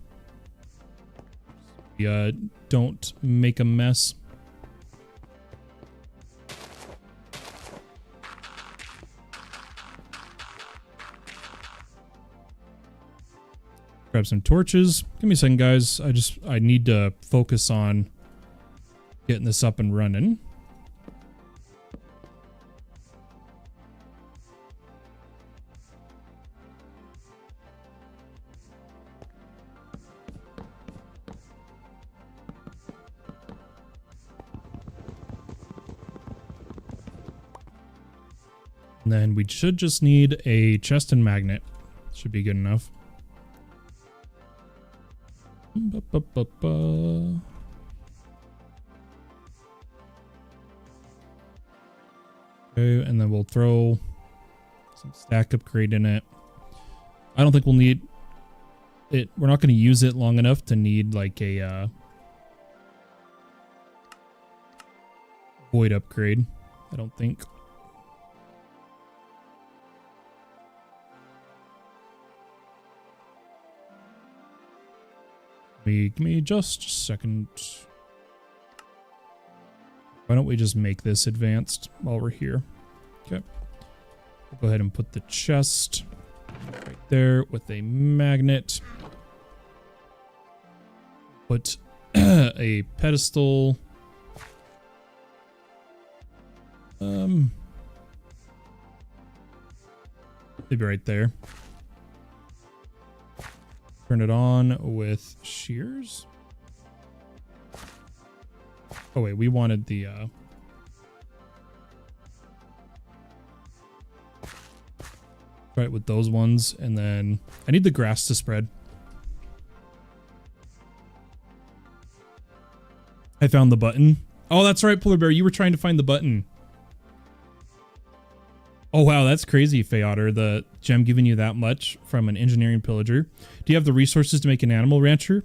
A: We don't make a mess. Grab some torches. Give me a second, guys. I need to focus on getting this up and running. And then we should just need a chest and magnet. Should be good enough. Okay, and then we'll throw some stack upgrade in it. I don't think we'll need it. We're not going to use it long enough to need like a void upgrade, I don't think. Give me just a second. Why don't we just make this advanced while we're here? Okay. We'll go ahead and put the chest right there with a magnet. Put a pedestal. Maybe right there. Turn it on with shears. Oh wait, we wanted the right with those ones, and then I need the grass to spread. I found the button. Oh, that's right, Polar Bear, you were trying to find the button. Oh wow, that's crazy, Feotter, the gem giving you that much from an engineering pillager. Do you have the resources to make an animal rancher?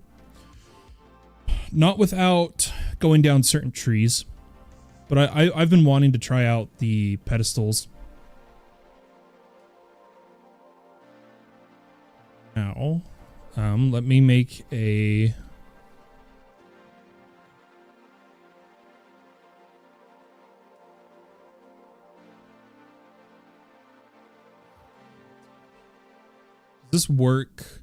A: Not without going down certain trees. But I've been wanting to try out the pedestals. Now, let me make a... Does this work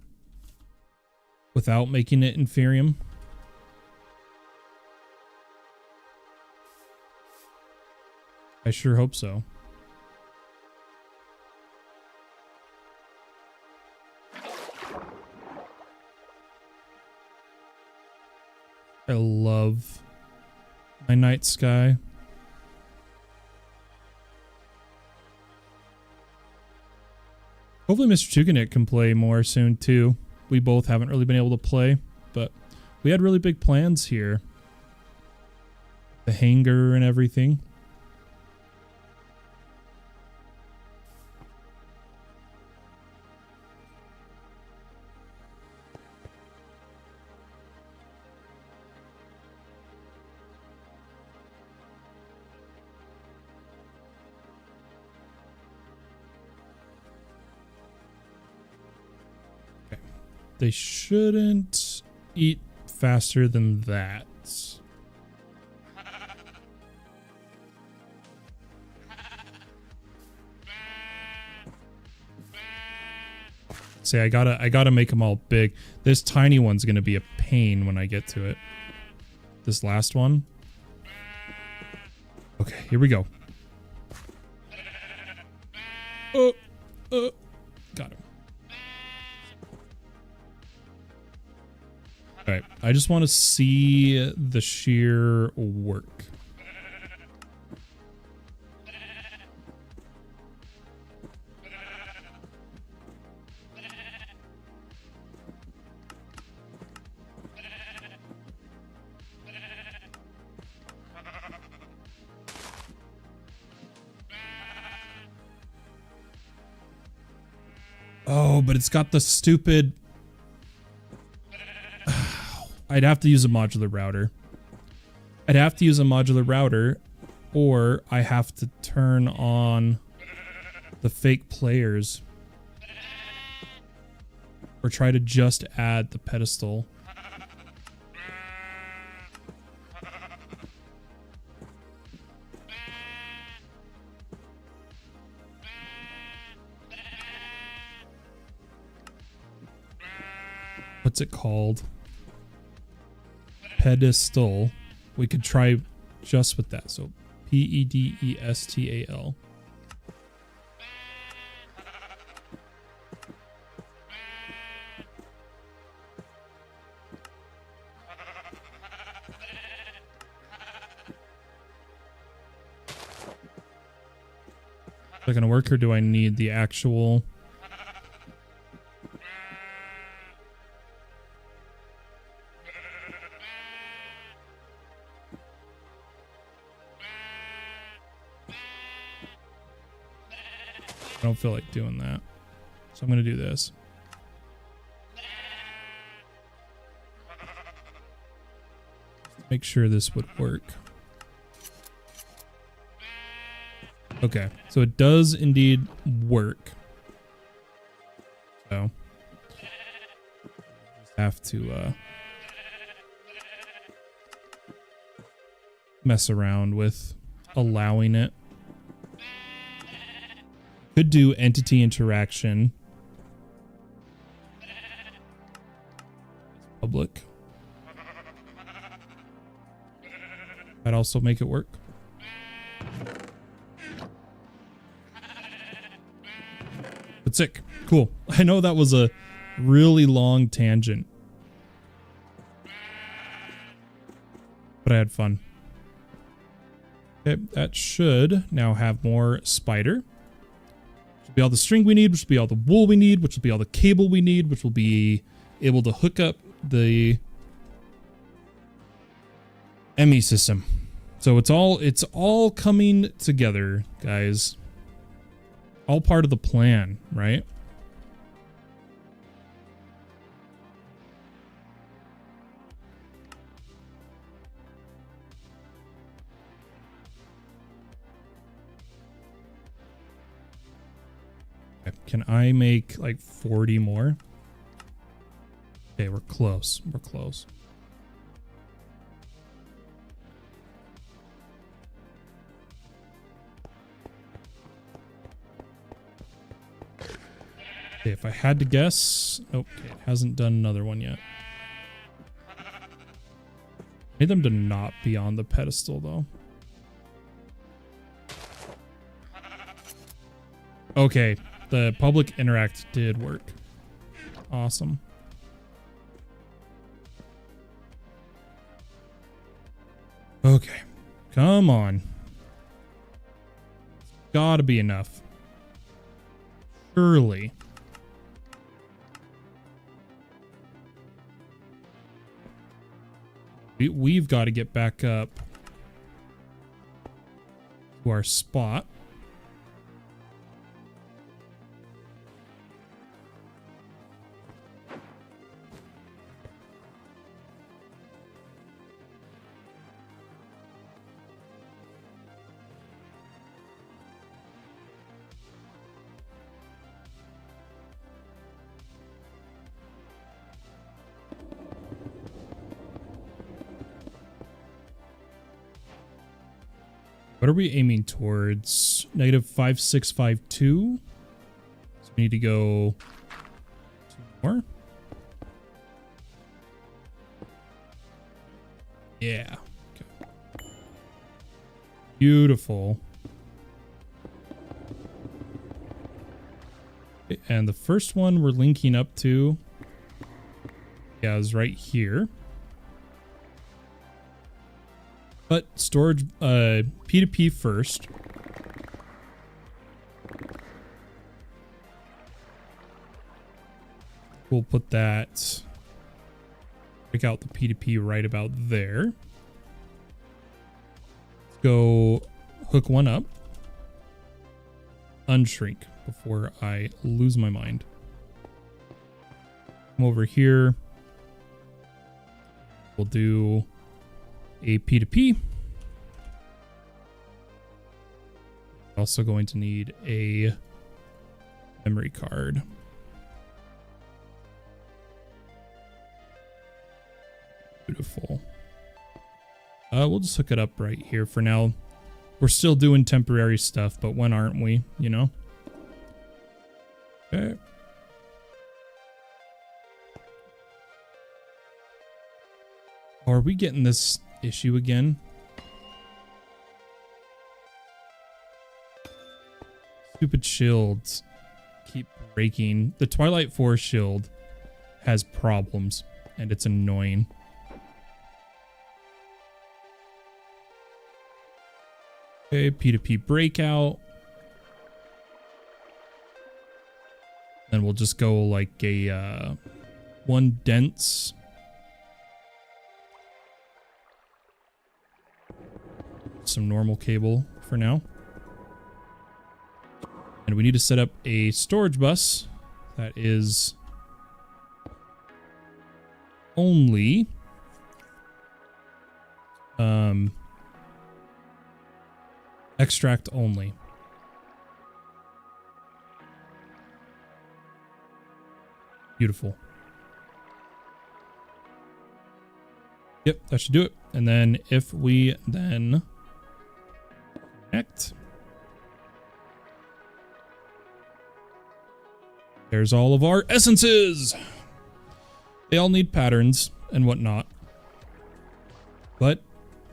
A: without making it inferium? I sure hope so. I love my night sky. Hopefully Mr. Tuganik can play more soon too. We both haven't really been able to play, but we had really big plans here. The hangar and everything. They shouldn't eat faster than that. See, I gotta make them all big. This tiny one's gonna be a pain when I get to it. This last one. Okay, here we go. Oh, got him. All right, I just want to see the shear work. Oh, but it's got the stupid... I'd have to use a modular router. I'd have to use a modular router, or I have to turn on the fake players, or try to just add the pedestal. What's it called? Pedestal. We could try just with that. So Pedestal. Is that gonna work, or do I need the actual? I don't feel like doing that, so I'm gonna do this. Make sure this would work. Okay, so it does indeed work. So just have to mess around with allowing it. Could do entity interaction. Public. That'd also make it work. But sick. Cool. I know that was a really long tangent, but I had fun. Okay, that should now have more spider. Which will be all the string we need, which will be all the wool we need, which will be all the cable we need, which will be able to hook up the ME system. So it's all coming together, guys. All part of the plan, right? Okay, can I make like 40 more? Okay, we're close. We're close. Okay, if I had to guess, okay, it hasn't done another one yet. Need them to not be on the pedestal though. Okay, the public interact did work. Awesome. Okay, come on. It's gotta be enough. Surely. We've got to get back up to our spot. What are we aiming towards? -5652. So we need to go 2 more. Yeah. Okay. Beautiful. Okay, and the first one we're linking up to, yeah, is right here. But storage, P2P first. We'll put that, pick out the P2P right about there. Let's go hook one up. Unshrink before I lose my mind. Come over here. We'll do a P2P. Also going to need a memory card. Beautiful. We'll just hook it up right here for now. We're still doing temporary stuff, but when aren't we, you know? Okay. Are we getting this issue again? Stupid shields keep breaking. The Twilight Force shield has problems, and it's annoying. Okay, P2P breakout. Then we'll just go like a one dense. Some normal cable for now. And we need to set up a storage bus that is only extract only. Beautiful. Yep, that should do it. And then if we then connect, there's all of our essences. They all need patterns and whatnot. But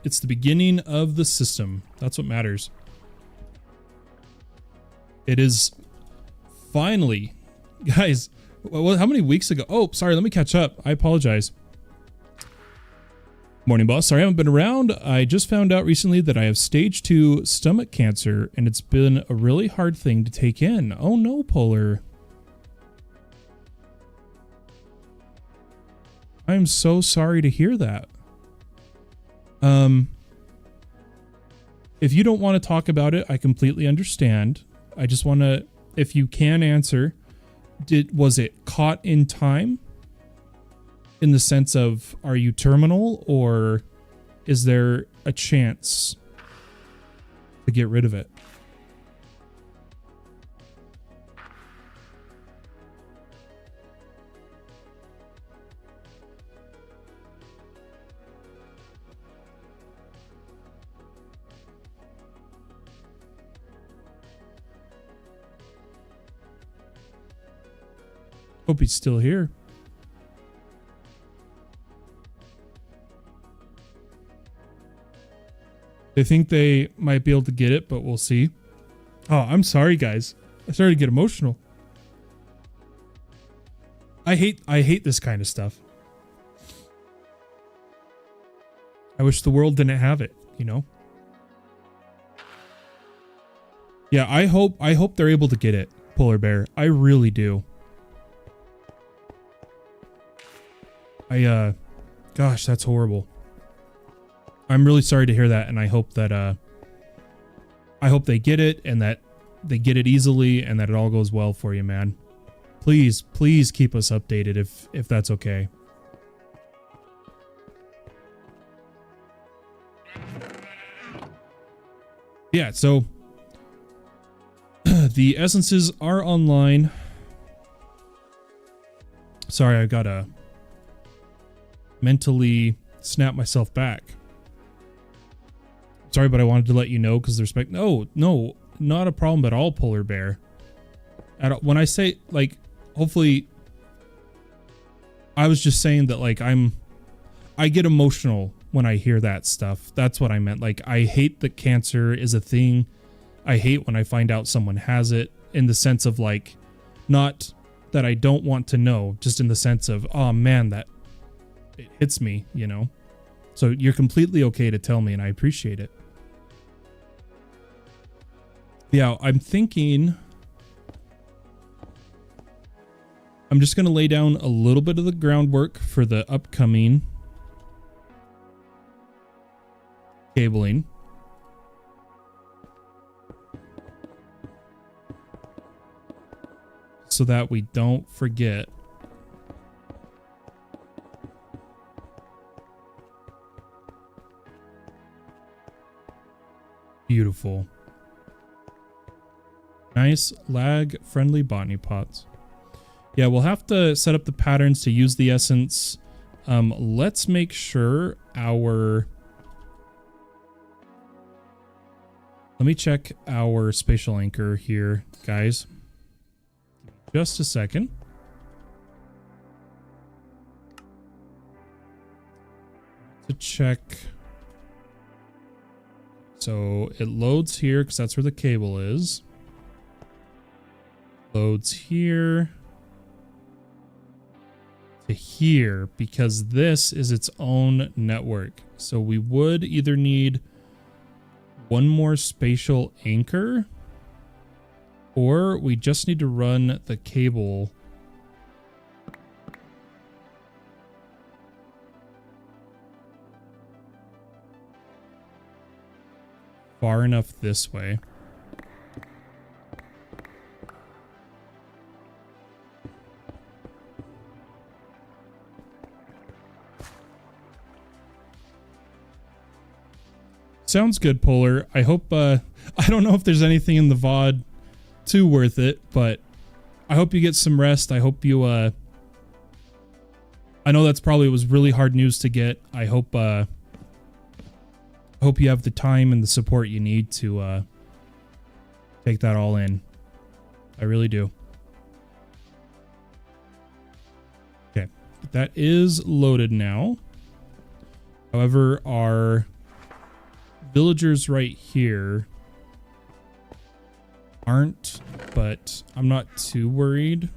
A: it's the beginning of the system. That's what matters. It is finally, guys, how many weeks ago? Oh, sorry, let me catch up. I apologize. Morning, boss. Sorry I haven't been around. I just found out recently that I have stage 2 stomach cancer, and it's been a really hard thing to take in. Oh no, Polar. I'm so sorry to hear that. If you don't want to talk about it, I completely understand. I just want to, if you can answer, was it caught in time? In the sense of, are you terminal, or is there a chance to get rid of it? Hope he's still here. They think they might be able to get it, but we'll see. Oh, I'm sorry, guys. I started to get emotional. I hate this kind of stuff. I wish the world didn't have it, you know? Yeah, I hope they're able to get it, Polar Bear. I really do. Gosh, that's horrible. I'm really sorry to hear that, and I hope that, I hope they get it, and that they get it easily, and that it all goes well for you, man. Please, please keep us updated if that's okay. Yeah, so the essences are online. Sorry, I gotta mentally snap myself back. Sorry, but I wanted to let you know because there's no, not a problem at all, Polar Bear. When I say, like, hopefully, I was just saying that, like, I get emotional when I hear that stuff. That's what I meant. Like, I hate that cancer is a thing. I hate when I find out someone has it, in the sense of, like, not that I don't want to know, just in the sense of, oh man, that it hits me, you know? So you're completely okay to tell me, and I appreciate it. Yeah, I'm thinking I'm just going to lay down a little bit of the groundwork for the upcoming cabling. So that we don't forget. Beautiful. Nice lag-friendly botany pots. Yeah, we'll have to set up the patterns to use the essence. Let's make sure our... Let me check our spatial anchor here, guys. Just a second. To check. So it loads here because that's where the cable is. Loads here to here because this is its own network. So we would either need one more spatial anchor or we just need to run the cable far enough this way. Sounds good, Polar. I hope, I don't know if there's anything in the VOD too worth it, but I hope you get some rest. I hope you, I know that's probably was really hard news to get. I hope you have the time and the support you need to, take that all in. I really do. Okay. That is loaded now. However, our villagers right here aren't, but I'm not too worried.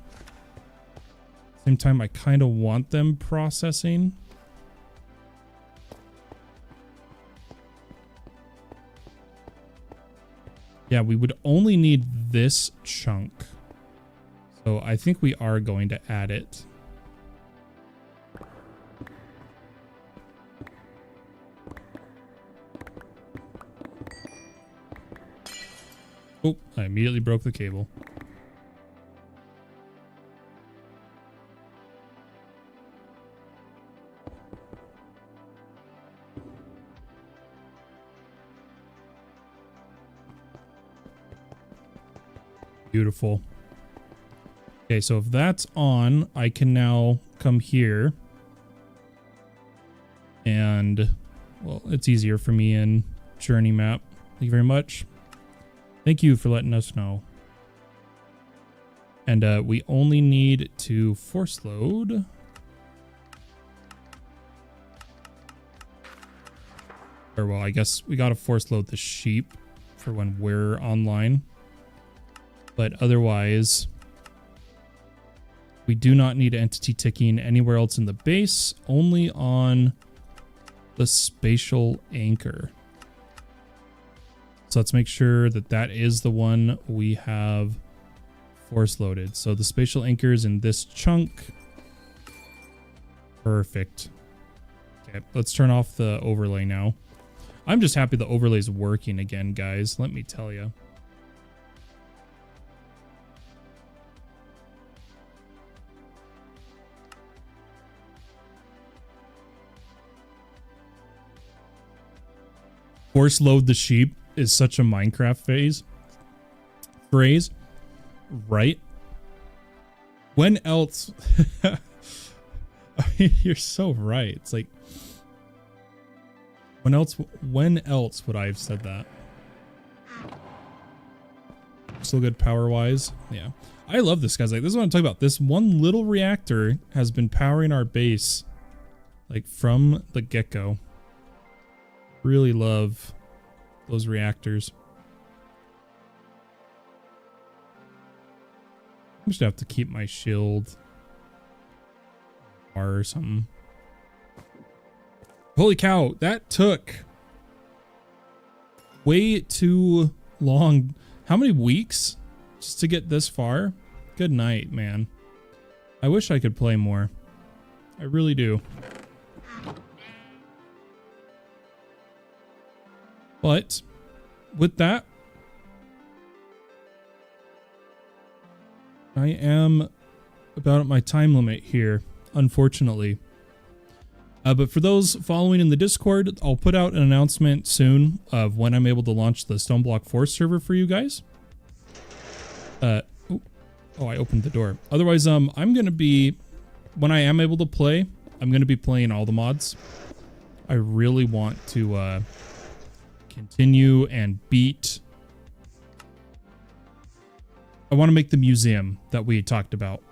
A: Same time, I kind of want them processing. Yeah, we would only need this chunk. So I think we are going to add it. Oh, I immediately broke the cable. Beautiful. Okay, so if that's on, I can now come here. And, well, it's easier for me in Journey Map. Thank you very much. Thank you for letting us know. And we only need to force load. Or, well, I guess we got to force load the sheep for when we're online. But otherwise, we do not need entity ticking anywhere else in the base, only on the spatial anchor. So let's make sure that that is the one we have force loaded. So the spatial anchor is in this chunk. Perfect. Okay, let's turn off the overlay now. I'm just happy the overlay is working again, guys. Let me tell you. Force load the sheep is such a Minecraft phrase, right? When else? I mean, you're so right. It's like, when else would I have said that? Still good power wise. Yeah. I love this, guys. Like, this is what I'm talking about. This one little reactor has been powering our base like from the get-go. Really love those reactors. I'm just gonna have to keep my shield or something. Holy cow, that took way too long. How many weeks just to get this far? Good night, man. I wish I could play more. I really do. But with that, I am about at my time limit here, unfortunately. But for those following in the Discord, I'll put out an announcement soon of when I'm able to launch the Stoneblock Force server for you guys. Oh, I opened the door. Otherwise, I'm going to be, when I am able to play, I'm going to be playing all the mods. I really want to continue and beat. I want to make the museum that we talked about.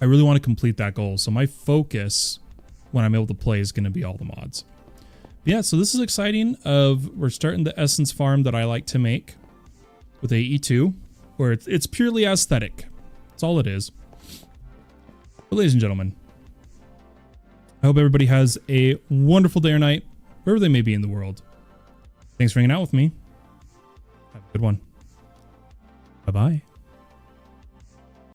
A: I really want to complete that goal. So my focus when I'm able to play is going to be all the mods. Yeah, so this is exciting. We're starting the essence farm that I like to make with AE2, where it's purely aesthetic. That's all it is. But ladies and gentlemen, I hope everybody has a wonderful day or night, wherever they may be in the world. Thanks for hanging out with me. Have a good one. Bye-bye.